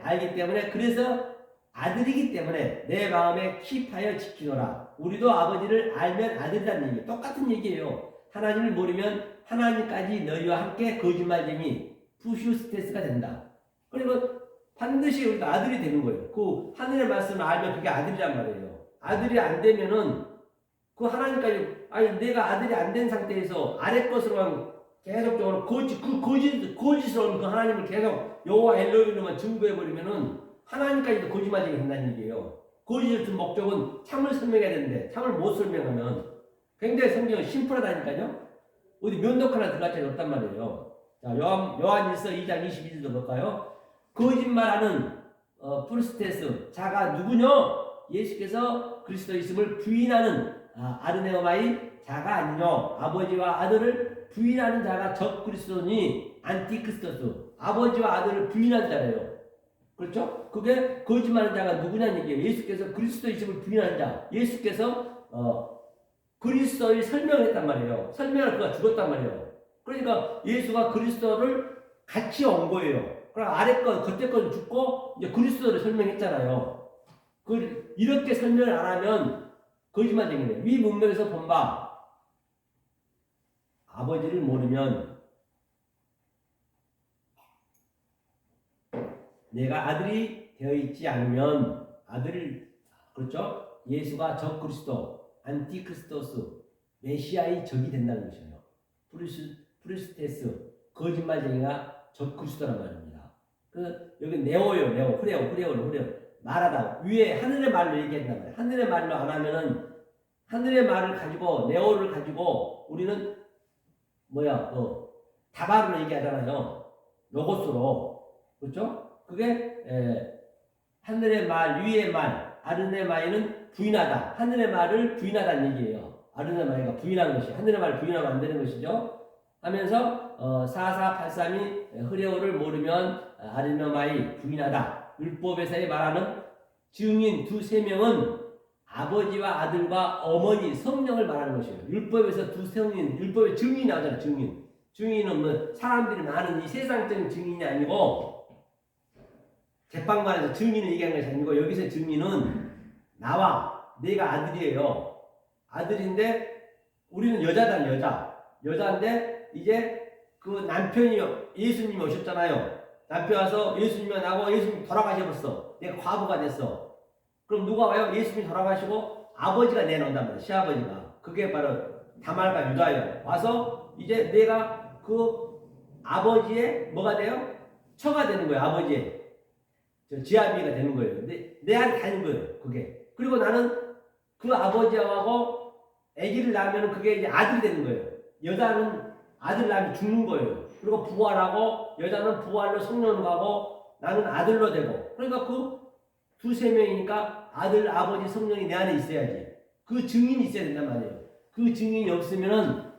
알기 때문에, 그래서 아들이기 때문에 내 마음에 킵하여 지키노라. 우리도 아버지를 알면 아들이라는 얘기예요. 똑같은 얘기예요. 하나님을 모르면 하나님까지 너희와 함께 거짓말쟁이, 푸슈스테스가 된다. 그리고 반드시 우리가 아들이 되는 거예요. 그 하늘의 말씀을 알면 그게 아들이란 말이에요. 아들이 안 되면은 그 하나님까지, 내가 아들이 안 된 상태에서 아래 것으로만 계속적으로 거짓으로 그 하나님을 계속 여호와 엘로힘으로만 증거해버리면은 하나님까지도 거짓말쟁이 된다는 얘기예요. 거짓을 준 목적은 참을 설명해야 되는데 참을 못 설명하면 굉장히 성경은 심플하다니까요. 어디 면도칼 하나 들어갈 자리 없단 말이에요. 자, 요한일서 2장 22절도 볼까요? 거짓말하는 프루스테스 자가 누구냐? 예수께서 그리스도 있음을 부인하는 아르네오마이 자가 아니뇨. 아버지와 아들을 부인하는 자가 적 그리스도니 안티크리스토스. 아버지와 아들을 부인한 자래요. 그렇죠? 그게 거짓말하는 자가 누구냐는 얘기예요. 예수께서 그리스도 있음을 부인한 자. 예수께서 그리스도의 설명을 했단 말이에요. 설명을 그가 죽었단 말이에요. 그러니까 예수가 그리스도를 같이 온 거예요. 그럼 아래 것, 겉에 건 죽고 이제 그리스도를 설명했잖아요. 이렇게 설명을 안 하면 거짓말쟁이네요. 위 문맥에서 본 바 아버지를 모르면 내가 아들이 되어 있지 않으면 그렇죠? 예수가 적 그리스도, 안티크리스토스, 메시아의 적이 된다는 것이에요. 프리스테스, 거짓말쟁이가 적 그리스도란 말입니다. 여기 네오요, 흐레오. 말하다. 위에 하늘의 말로 얘기한단 말이야. 하늘의 말로 안 하면은 하늘의 말을 가지고 네오를 가지고 우리는 다발로 얘기하잖아요. 로고스로. 그렇죠? 그게 하늘의 말, 위의 말, 아르네마이는 부인하다. 하늘의 말을 부인하다는 얘기예요. 아르네마이가 부인한 것이 하늘의 말을 부인하면 안 되는 것이죠. 하면서 4483이 흐레오를 모르면 아르네마이 부인하다. 율법에서의 말하는 증인 두세 명은 아버지와 아들과 어머니 성령을 말하는 것이에요. 율법에서 두 성인, 율법의 증인이 나오잖아요. 증인. 증인은 뭐 사람들이 많은 이 세상적인 증인이 아니고 재판관에서 증인을 얘기하는 것이 아니고 여기서 증인은 나와 내가 아들이에요. 아들인데 우리는 여자다. 여자인데 이제 그 남편이 예수님이 오셨잖아요. 남편 와서 예수님이 나고 예수님이 돌아가셔버렸어. 내가 과부가 됐어. 그럼 누가 와요? 예수님이 돌아가시고 아버지가 내놓는단 말이야. 시아버지가. 그게 바로 다말과 유다예요. 와서 이제 내가 그 아버지의 뭐가 돼요? 처가 되는 거예요. 아버지의 지아비가 되는 거예요. 내 안에 다는 거예요. 그게. 그리고 나는 그 아버지하고 아기를 낳으면 그게 이제 아들이 되는 거예요. 여자는 아들 낳으면 죽는 거예요. 그리고 부활하고 여자는 부활로 성령으로 가고 나는 아들로 되고. 그러니까 그 두세 명이니까 아들, 아버지, 성령이 내 안에 있어야지. 그 증인이 있어야 된단 말이에요. 그 증인이 없으면은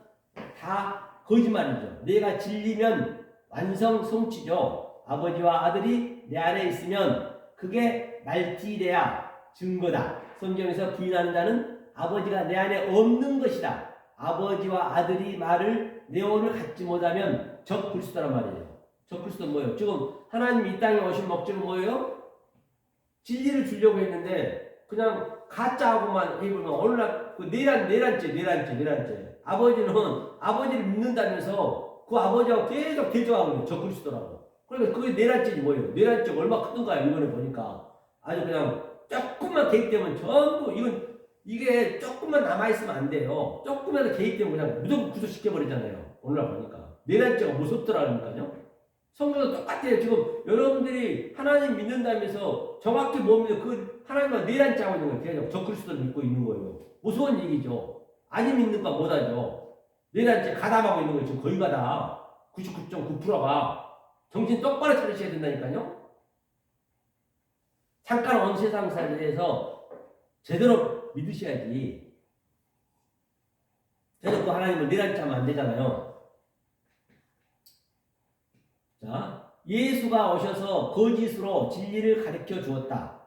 다 거짓말이죠. 내가 진리면 완성 성취죠. 아버지와 아들이 내 안에 있으면 그게 말티레아 증거다. 성경에서 부인하는 자는 아버지가 내 안에 없는 것이다. 아버지와 아들이 말을 내용을 갖지 못하면 적그리스도란 말이에요. 적그리스도 뭐예요? 지금 하나님 이 땅에 오신 목적은 뭐예요? 진리를 주려고 했는데 그냥 가짜하고만 해보면 오늘날 그 내란죄. 아버지를 믿는다면서 그 아버지하고 계속 대조하고 있는 적그리스도라고. 그러니까 그게 내란죄지 뭐예요? 내란죄가 얼마나 크던가요? 이번에 보니까 아주 그냥 조금만 개입되면 전부 이게 조금만 남아있으면 안 돼요. 조금만 개입되면 그냥 무조건 구속시켜버리잖아요. 오늘날 보니까 내란죄가 무섭더라니까요. 성경도 똑같아요. 지금 여러분들이 하나님 믿는다면서 정확히 못 믿어. 그 하나님과 내란죄 하고 있는 거예요. 계속 적그리스도를 믿고 있는 거예요. 무서운 얘기죠. 아니 믿는 거 못하죠. 내란죄 가담하고 있는 거예요. 지금 거의 다 99.9%가 정신 똑바로 차리셔야 된다니까요. 잠깐 온 세상사에 대해서 제대로 믿으셔야지. 대놓고 하나님을 내란죄 하면 안 되잖아요. 자, 예수가 오셔서 거짓으로 진리를 가르쳐 주었다는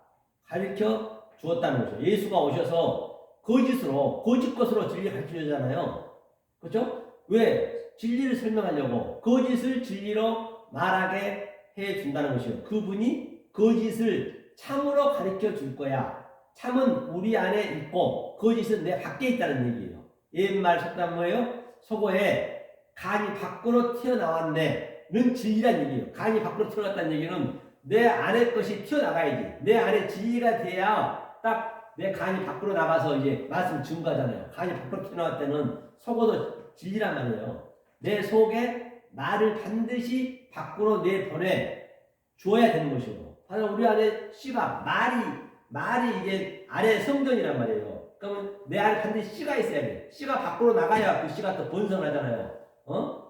거죠. 예수가 오셔서 거짓 것으로 진리를 가르쳐 주잖아요. 그렇죠? 왜? 진리를 설명하려고 거짓을 진리로 말하게 해 준다는 것이요. 그분이 거짓을 참으로 가르쳐 줄 거야. 참은 우리 안에 있고 거짓은 내 밖에 있다는 얘기예요. 옛말 속담 뭐예요? 속어에 간이 밖으로 튀어나왔네 는 진리란 얘기예요. 간이 밖으로 튀어나왔다는 얘기는 내 안에 것이 튀어나가야지. 내 안에 진리가 돼야 딱 내 간이 밖으로 나가서 이제 말씀 증거하잖아요. 간이 밖으로 튀어나올 때는 속어도 진리란 말이에요. 내 속에 말을 반드시 밖으로 내보내 주어야 되는 것이고. 바로 우리 안에 씨가 말이 이게 안에 성전이란 말이에요. 그러면 내 안에 반드시 씨가 있어야 돼. 씨가 밖으로 나가야 그 씨가 또 번성을 하잖아요.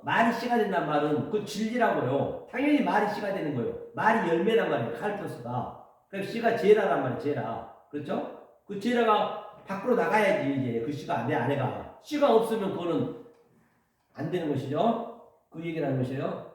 말이 씨가 된다는 말은 그 진리라고요. 당연히 말이 씨가 되는 거예요. 말이 열매란 말이에요. 칼토스가. 그럼 씨가 제라란 말이에요. 제라. 그렇죠? 그 제라가 밖으로 나가야지 이제 그 씨가 내 안에가. 씨가 없으면 그거는 안 되는 것이죠. 그 얘기를 하는 것이에요.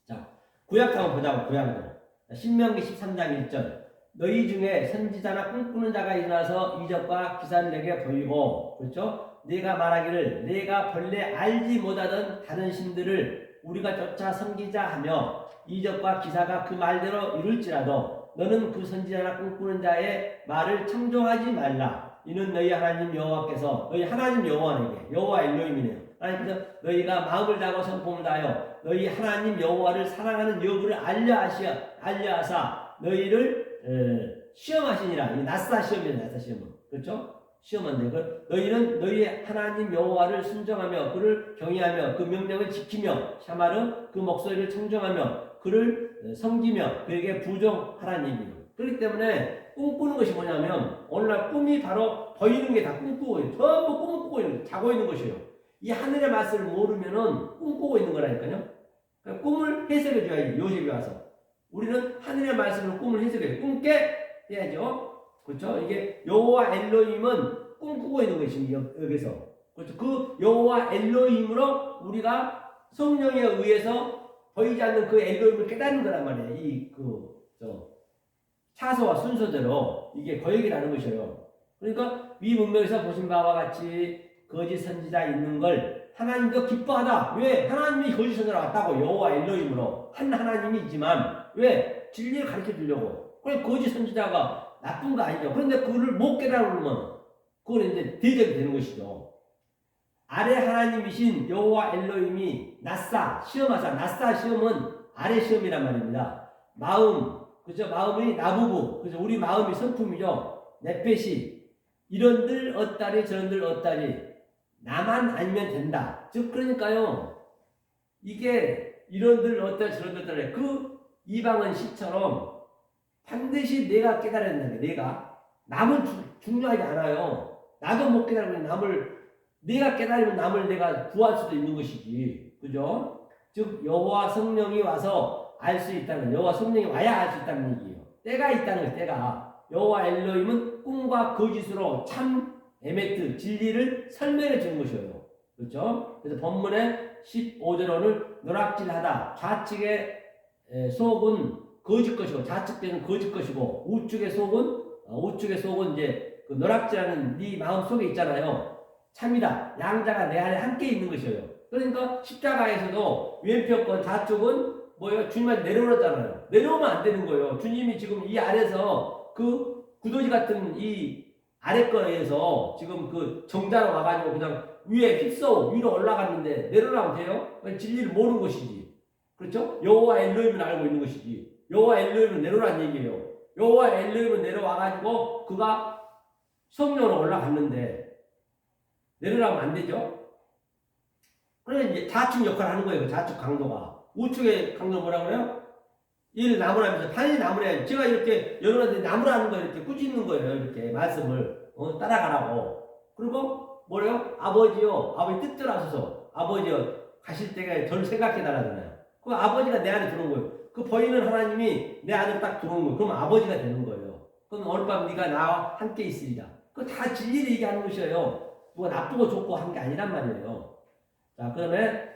자, 구약도 한번 보자고. 구약도. 신명기 13장 1절. 너희 중에 선지자나 꿈꾸는 자가 일어나서 이적과 기사를 내게 보이고, 그렇죠? 네가 말하기를 내가 본래 알지 못하던 다른 신들을 우리가 쫓아 섬기자 하며 이적과 기사가 그 말대로 이룰지라도 너는 그 선지자나 꿈꾸는 자의 말을 청종하지 말라. 이는 너희 하나님 여호와께서 너희 하나님 여호와에게 여호와 엘로힘이네요. 하나님께서 너희가 마음을 다하고 성품을 다하여 너희 하나님 여호와를 사랑하는 여부를 알려하사 너희를 시험하시니라. 이 낫사 시험이에요. 낫사 시험은. 그렇죠? 시험한데 그 너희는 너희 하나님 여호와를 순종하며 그를 경외하며 그 명령을 지키며 샤마르 그 목소리를 청종하며 그를 섬기며 그에게 부종하라는 얘기예요. 그렇기 때문에 꿈꾸는 것이 뭐냐면 오늘날 꿈이 바로 보이는 게 다 꿈꾸고 있는, 전부 꿈꾸고 있는, 자고 있는 것이에요. 이 하늘의 말씀을 모르면은 꿈꾸고 있는 거라니까요. 그러니까 꿈을 해석해 줘야지. 요셉이 와서 우리는 하늘의 말씀으로 꿈을 해석해 꿈깨 해야죠. 그렇죠? 이게 여호와 엘로힘은 꿈꾸고 있는 것입니다. 여기서 그렇죠? 그 여호와 엘로힘으로 우리가 성령에 의해서 보이지 않는 그 엘로힘을 깨닫는 거란 말이에요. 차서와 순서대로 이게 거역이라는 것이에요. 그러니까 위 문맥에서 보신 바와 같이 거짓 선지자 있는 걸 하나님도 기뻐하다. 왜? 하나님이 거짓 선지자로 왔다고. 여호와 엘로힘으로 한 하나님이지만 왜? 진리를 가르쳐 주려고. 그래 거짓 선지자가 나쁜 거 아니죠. 그런데 그거를 못 깨달으면 그건 이제 대적이 되는 것이죠. 아래 하나님이신 여호와 엘로힘이 낫사 시험하사, 낫사 시험은 아래 시험이란 말입니다. 마음, 그죠? 마음이 나부부, 그죠? 우리 마음이 성품이죠. 내빼시 이런들 어따리 저런들 어따리 나만 아니면 된다. 즉 그러니까요. 이게 이런들 어따리 저런들 어따리 그 이방은 시처럼 반드시 내가 깨달아야 된다는 거예요. 내가 남은 중요하지 않아요. 나도 못 깨달으면 남을 내가 깨달으면 남을 내가 구할 수도 있는 것이지. 그죠? 즉 여호와 성령이 와서 알 수 있다는, 여호와 성령이 와야 알 수 있다는 얘기예요. 때가 있다는 거예요. 때가. 여호와 엘로힘은 꿈과 거짓으로 참 에메트 진리를 설명해 주는 것이에요. 그렇죠? 그래서 본문의 15절로는 노락질하다. 좌측의 속은 거짓 것이고 좌측에는 거짓 것이고 우측의 속은 이제 그 노락질하는 네 마음 속에 있잖아요. 참이다. 양자가 내 안에 함께 있는 것이에요. 그러니까 십자가에서도 왼편권 좌측은 뭐예요? 주님한테 내려오잖아요. 내려오면 안 되는 거예요. 주님이 지금 이 아래서 그 구더지 같은 이 아래 거에서 지금 그 정자로 와가지고 그냥 위에 휩싸고 위로 올라갔는데 내려오면 돼요? 진리를 모르는 것이지. 그렇죠? 여호와 엘로힘을 알고 있는 것이지. 여호와 엘로힘은 내려오라는 얘기예요. 여호와 엘로힘은 내려와가지고 그가 성령으로 올라갔는데 내려오면 안 되죠? 그래 이제 좌측 역할을 하는 거예요. 그 좌측 강도가. 우측의 강도 뭐라 그래요? 일 나무라면서 판이 나무래. 제가 이렇게 여러분한테 나무라는 거 이렇게 꾸짖는 거예요. 이렇게 말씀을 따라가라고. 그리고 뭐래요? 아버지요. 아버지 뜻대로 하소서. 아버지요. 가실 때가 절 생각해 달라잖아요. 그 아버지가 내 안에 들어온 거예요. 그 보이는 하나님이 내 안에 딱 들어온 거예요. 그럼 아버지가 되는 거예요. 그럼 오늘 밤 네가 나와 함께 있으리라. 그거 다 진리를 얘기하는 것이에요. 누가 나쁘고 좋고 한 게 아니란 말이에요. 자, 그러면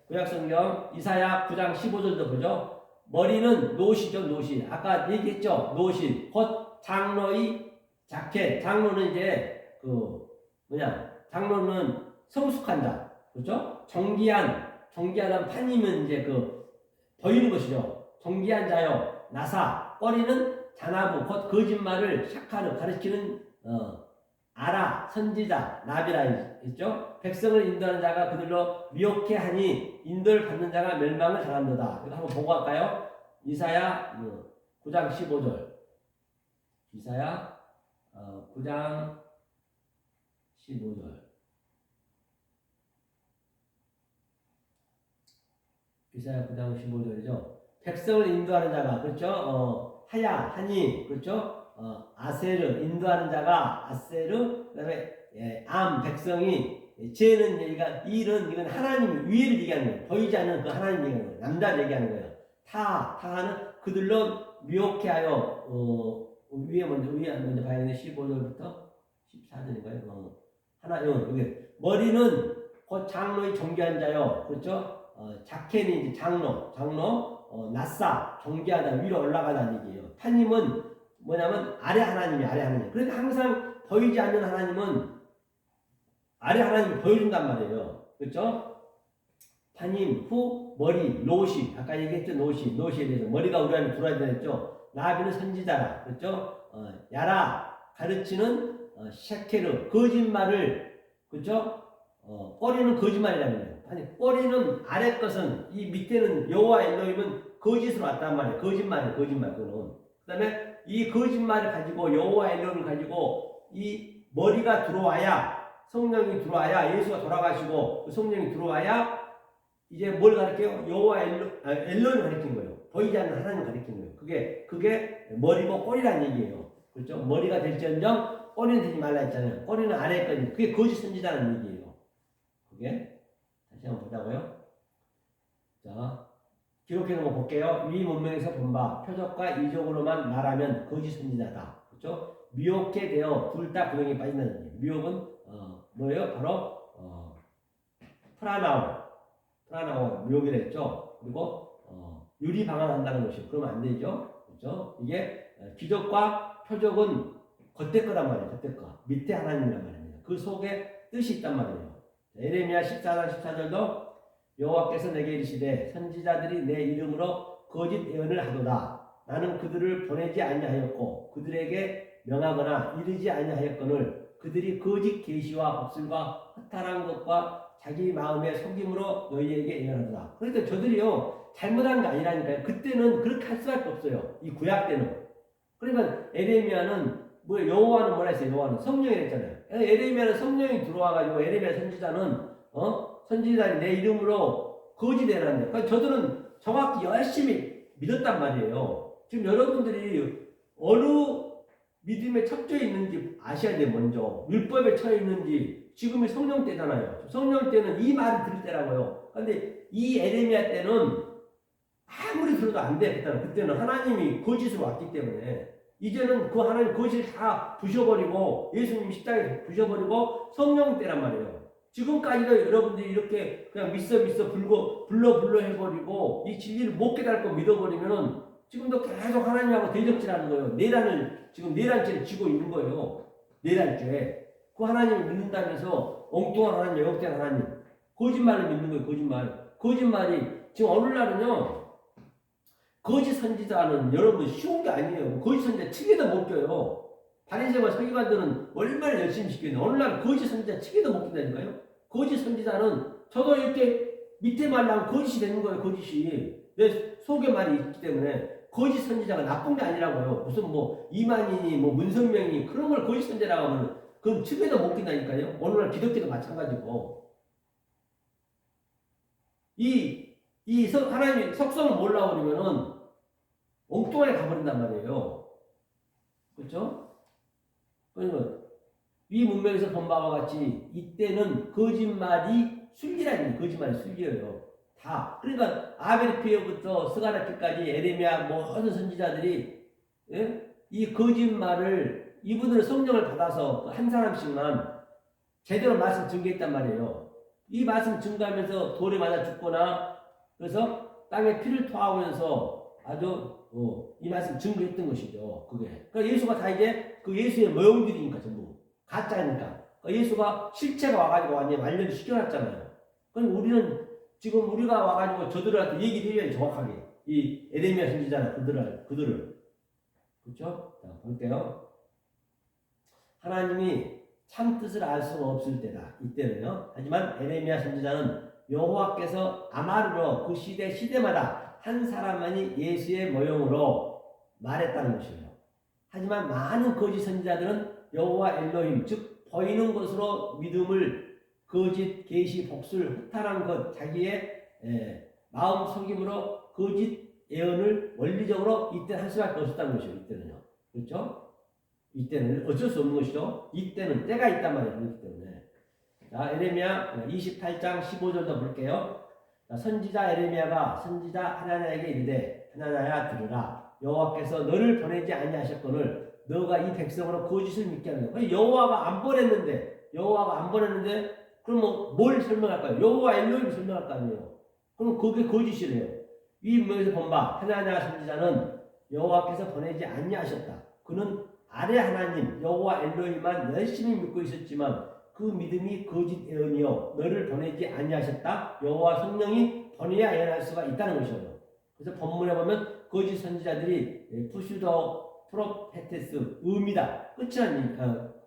구약성경 이사야 9장 15절도 보죠. 머리는 노시죠, 노시. 아까 얘기했죠, 노시. 곧 장로의 자켓. 장로는 이제 장로는 성숙한 자, 그렇죠? 정기한 판이면 이제 보이는 것이죠. 정기한 자요. 나사. 꼬리는 자나부. 곧 거짓말을 샤카르 가르치는 아라 선지자 나비라 있죠. 백성을 인도하는 자가 그들로 미혹해 하니 인도를 받는 자가 멸망을 당한도다. 이거 한번 보고 갈까요? 이사야 9장 15절. 이사야 9장 15절. 이사야 9장 15절이죠. 백성을 인도하는 자가 그렇죠. 하니 그렇죠. 아세르 인도하는 자가 아세르 그다음에 암 백성이 죄는 이건 하나님 위를 얘기하는 거예요. 보이지 않는 그 하나님 얘기하는 거예요. 남자를 얘기하는 거예요. 타하는 그들로 미혹해하여 위에 먼저 봐야 되는 15절부터 14절인가요? 여기 머리는 곧 장로의 정기한 자요. 그렇죠? 자켓이 이제 장로 낫사 정기하다 위로 올라가다는 얘기예요. 판님은 뭐냐면 아래 하나님. 그러니까 항상 보이지 않는 하나님은 아래 하나님이 보여준단 말이에요. 그렇죠? 판님 후 머리 노시 아까 얘기했죠. 노시에 대해서 머리가 우리 안에 들어야 되겠죠. 나비는 선지자라 그렇죠? 야라 가르치는 셰케르 거짓말을 그렇죠? 꼬리는 거짓말이라는 거예요. 아니 꼬리는 아래 것은 이 밑에는 여호와 엘로힘은 거짓으로 왔단 말이에요. 거짓말 그거는. 그다음에 이 거짓말을 가지고 여호와 엘로힘을 가지고 이 머리가 들어와야 성령이 들어와야 예수가 돌아가시고 그 성령이 들어와야 이제 뭘 가르쳐요? 여호와 엘로힘을 가르친 거예요. 보이지 않는 하나님을 가르친 거예요. 그게 머리고 꼬리란 얘기예요. 그렇죠? 머리가 될지언정 꼬리는 되지 말라 했잖아요. 꼬리는 아래에 거니 그게 거짓 선지자라는 얘기예요. 그게 다시 한번 보자고요. 자, 기록해 놓은 거 볼게요. 위 문맥에서 본 바 표적과 이적으로만 말하면 거짓 선지자다. 그렇죠? 미혹해 되어 둘 다 구덩이에 빠진다는 얘기예요. 미혹은 뭐예요? 바로 프라나오 미혹이라 했죠. 그리고 유리 방황한다는 것이요. 그러면 안 되죠. 그렇죠? 이게 기적과 표적은 겉에 거란 말이에요. 겉에 거. 밑에 하나님이란 말입니다. 그 속에 뜻이 있단 말이에요. 에레미야 14장 14절도 여호와께서 내게 이르시되 선지자들이 내 이름으로 거짓 예언을 하도다. 나는 그들을 보내지 아니하였고 그들에게 명하거나 이르지 아니하였거늘 그들이 거짓 계시와 복술과 허탈한 것과 자기 마음의 속임으로 너희에게 예언하도다. 그러니까 저들이요 잘못한 게 아니라니까요. 그때는 그렇게 할 수밖에 없어요. 이 구약 때는. 그러니까 에레미야는 여호와는 뭐라 했어요? 여호와는 성령이 했잖아요. 에레미야는 성령이 들어와가지고 에레미야 선지자는 선지자들이 내 이름으로 거짓 예언한대. 그러니까 저들은 정확히 열심히 믿었단 말이에요. 지금 여러분들이 어느 믿음에 척져 있는지 아셔야 돼요. 먼저 율법에 처해 있는지. 지금이 성령 때잖아요. 성령 때는 이 말을 들을 때라고요. 그런데 이 에레미야 때는 아무리 들어도 안 돼. 그때는 하나님이 거짓으로 왔기 때문에 이제는 그 하나님 거짓을 다 부셔버리고 예수님 십자가에 부셔버리고 성령 때란 말이에요. 지금까지도 여러분들이 이렇게 그냥 믿어 불러 해버리고 이 진리를 못 깨닫고 믿어버리면은 지금도 계속 하나님하고 대적질하는 거예요. 내란죄를 지고 있는 거예요. 내란죄. 그 하나님을 믿는다면서 엉뚱한 하나님, 왜곡된 하나님, 거짓말을 믿는 거예요. 거짓말이 지금 오늘날은요. 거짓 선지자는 여러분 쉬운 게 아니에요. 거짓 선지자 튀기도 못 껴요. 바리새와 서기관들은 얼마나 열심히 시키는데 오늘날 거짓 선지자 튀기도 못 낀다니까요. 거짓 선지자는 저도 이렇게 밑에 말하면 거짓이 되는 거예요. 거짓이 내 속에 말이 있기 때문에 거짓 선지자가 나쁜 게 아니라고요. 무슨 이만희니 문선명이 그런 걸 거짓 선지자라고 하면 그건 튀기도 못 낀다니까요. 오늘날 기독교도 마찬가지고 하나님의 속성을 몰라 버리면은 엉뚱하게 가버린단 말이에요. 그렇죠? 그러니까 이 문맥에서 본 바와 같이 이때는 거짓말이 순리라니 거짓말이 순리예요. 다. 그러니까 아벨 피어부터 스가랴피까지 에레미야 모든 선지자들이 이 거짓말을 이분들은 성령을 받아서 한 사람씩만 제대로 말씀 증거했단 말이에요. 이 말씀 증거하면서 돌에 맞아 죽거나 그래서 땅에 피를 토하면서 아주 이 말씀 증거했던 것이죠. 그게. 그러니까 예수가 다 이제 그 예수의 모형들이니까 전부 가짜니까. 그러니까 예수가 실체가 와가지고 완전히 완전히 시켜놨잖아요. 그럼 우리는 지금 우리가 와가지고 저들한테 얘기를 해야지 정확하게 이 에레미야 선지자나 그들을 그렇죠? 자 볼게요. 하나님이 참 뜻을 알 수가 없을 때다. 이때는요. 하지만 에레미야 선지자는 여호와께서 아마르로 그 시대마다 한 사람만이 예수의 모형으로 말했다는 것이에요. 하지만 많은 거짓 선지자들은 여호와 엘로힘 즉 보이는 것으로 믿음을 거짓 계시 복술 허탈한 것 자기의 마음 속임으로 거짓 예언을 원리적으로 이때 할 수밖에 없었다는 것이에요. 이때는요. 그렇죠? 이때는 어쩔 수 없는 것이죠. 이때는 때가 있단 말이에요. 그렇기 때문에. 자, 에레미야 28장 15절도 볼게요. 자, 선지자 에레미야가 선지자 하나냐에게 이르되 하나냐야 들으라. 여호와께서 너를 보내지 아니하셨거늘 너가 이 백성으로 거짓을 믿게 하는 여호와가 안 보냈는데 그럼 뭘 설명할까요? 여호와 엘로힘 설명할 거 아니에요. 그럼 그게 거짓이래요. 이 문맥에서 본 바 하나냐 선지자는 여호와께서 보내지 아니하셨다. 그는 아래 하나님 여호와 엘로힘만 열심히 믿고 있었지만 그 믿음이 거짓 예언이요 너를 보내지 아니하셨다. 여호와 성령이 보내야 예언할 수가 있다는 것이에요. 그래서 본문에 보면 거짓 선지자들이 푸슈더 프로페테스 의미다.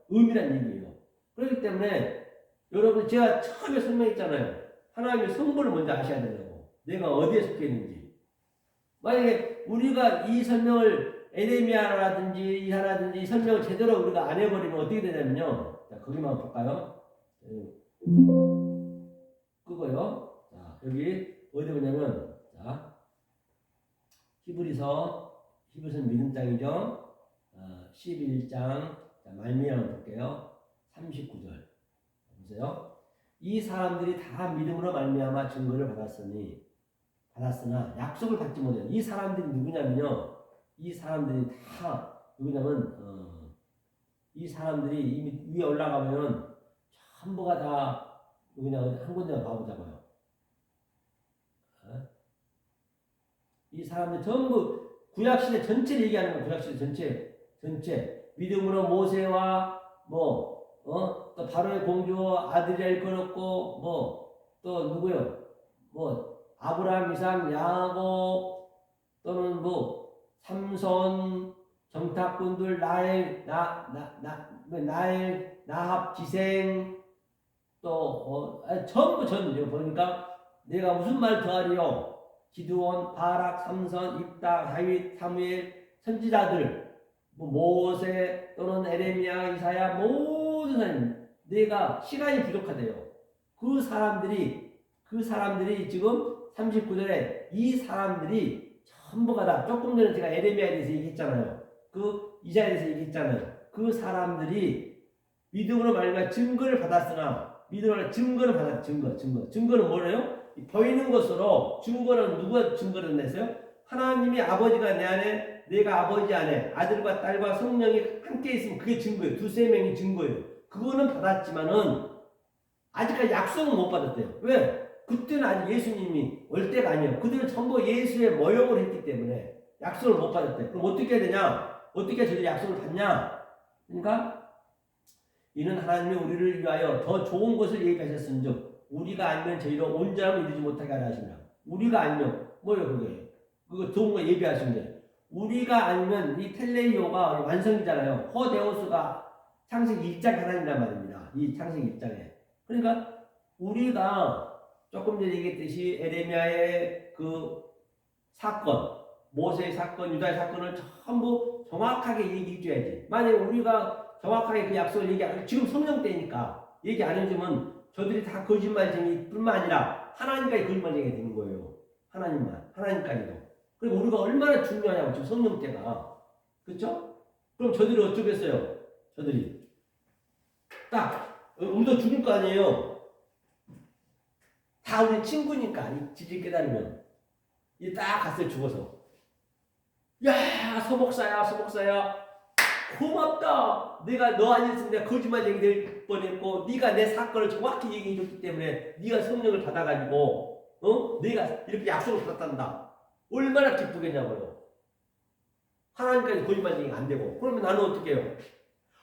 의미란 얘기예요. 그렇기 때문에 여러분 제가 처음에 설명했잖아요. 하나님의 성분을 먼저 아셔야 된다고. 내가 어디에 속해 있는지. 만약에 우리가 이 설명을 에레미야라든지 이사라든지 이 설명을 제대로 우리가 안 해버리면 어떻게 되냐면요. 자, 거기만 볼까요? 끄고요. 자, 여기 어디 보냐면 자, 히브리서 믿음 장이죠. 11장 말미암아 볼게요. 39절 보세요. 이 사람들이 다 믿음으로 말미암아 증거를 받았으나 약속을 받지 못해요. 이 사람들이 누구냐면요. 이 사람들이 다 누구냐면 이 사람들이 이미 위에 올라가면 전부가 다 누구냐 한 군데만 가보자고요. 이 사람들 전부 구약시대 전체를 얘기하는 거예요. 구약시대 전체 믿음으로 모세와 또 바로의 공주 아들이라 일컬었고 또 누구요? 아브라함, 이삭, 야곱 또는 삼손, 정탐꾼들, 나합, 기생 전부 보니까 내가 무슨 말 더하리요? 기드온, 바락, 삼손, 입다, 다윗, 사무엘, 선지자들, 모세 또는 에레미야, 이사야 모든 사람 내가 시간이 부족하대요. 그 사람들이 지금 39절에 이 사람들이 전부가 다 조금 전에 제가 에레미야에 대해서 얘기했잖아요. 그 이사야에 대해서 얘기했잖아요. 그 사람들이 믿음으로 말미암아 증거를 받았으나 믿음으로 증거를 받았 증거는 뭐래요? 보이는 것으로 증거는 누가 증거를 냈어요? 하나님이 아버지가 내 안에 내가 아버지 안에 아들과 딸과 성령이 함께 있으면 그게 증거예요. 두세 명이 증거예요. 그거는 받았지만은 아직까지 약속은 못 받았대요. 왜? 그때는 아직 예수님이 올 때가 아니에요. 그들은 전부 예수의 모형을 했기 때문에 약속을 못 받았대요. 그럼 어떻게 해야 되냐? 어떻게 저들이 약속을 받냐? 그러니까 이는 하나님이 우리를 위하여 더 좋은 것을 예비하셨은즉 우리가 알면 저희로 온전함을 이루지 못하게 하라 하시니라. 우리가 알면 뭐예요 그게? 그거 좋은 거 예비하신 게. 우리가 알면 이 텔레이오가 완성이잖아요. 호데오스가 창세기 1장 하나님이란 말입니다. 이 창세기 1장에. 그러니까 우리가 조금 전에 얘기했듯이 에레미야의 그 사건, 모세의 사건, 유다의 사건을 전부 정확하게 얘기해 줘야지. 만약에 우리가 정확하게 그 약속을 얘기하면 지금 성령 때니까 얘기 안 해주면 저들이 다 거짓말쟁이 뿐만 아니라 하나님까지 거짓말쟁이가 되는 거예요. 하나님까지도. 그리고 우리가 얼마나 중요하냐고 지금 성령 때가. 그렇죠? 그럼 저들이 어쩌겠어요? 저들이 딱 우리도 죽을 거 아니에요. 다 우리 친구니까 이 지질 깨달으면 이 딱 갔어요. 죽어서. 야 서목사야 고맙다. 내가 너 아니었으면 내가 거짓말쟁이 될 뻔했고 네가 내 사건을 정확히 얘기해 줬기 때문에 네가 성령을 받아가지고 네가 이렇게 약속을 받았단다. 얼마나 기쁘겠냐고요. 하나님까지 거짓말쟁이가 안 되고. 그러면 나는 어떻게 해요?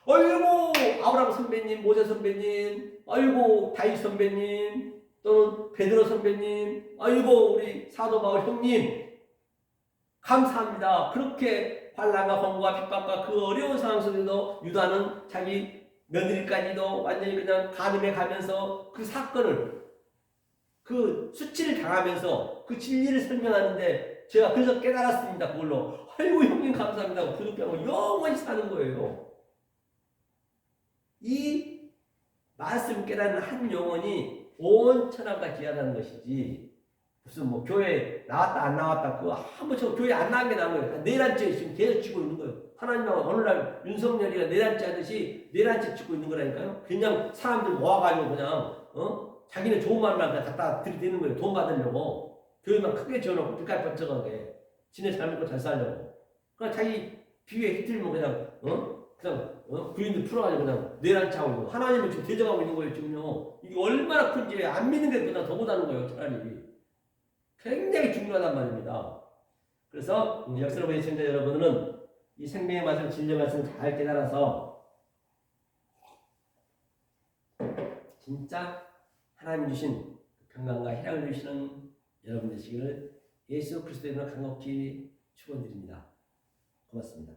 아이고 아브라함 선배님, 모세 선배님, 아이고 다윗 선배님, 또는 베드로 선배님, 아이고 우리 사도 바울 형님 감사합니다. 그렇게 환난과 번거와 핍박과 그 어려운 상황 속에도 유다는 자기 며느리까지도 완전히 그냥 간음해 가면서 그 사건을 그 수치를 당하면서 그 진리를 설명하는데 제가 그래서 깨달았습니다. 그걸로 아이고 형님 감사합니다. 부득하고 영원히 사는 거예요. 이 말씀 깨닫는 한 영혼이 온 천하가 기하다는 것이지 무슨 교회 나왔다 안 나왔다 그거 한번 교회 안 나온 게 나온 거예요. 내란죄 지금 계속 쥐고 있는 거예요. 하나님하고 어느 날 윤석열이가 내란죄 하듯이 내란죄 쥐고 있는 거라니까요. 그냥 사람들 모아가지고 그냥 자기는 좋은 말만 갖다 들이대는 거예요. 돈 받으려고 교회만 크게 지어놓고 빛깔 번쩍하게 지네 잘 먹고 잘 살려고. 그러니까 자기 비위에 휘둘리면 그냥 부인들 풀어가지고 그냥 내란죄 하고 있고 하나님을 지금 대적하고 있는 거예요. 지금요. 이게 얼마나 큰지 안 믿는 게 그냥 더 못하는 거예요. 차라리. 굉장히 중요하단 말입니다. 그래서 역사로보의 시청자 여러분은 이 생명의 말씀, 진리의 말씀을 잘 깨달아서 진짜 하나님 주신 평강과 희락을 주시는 여러분 되시기를 예수 그리스도의 이름으로 간곡히 축원드립니다. 고맙습니다.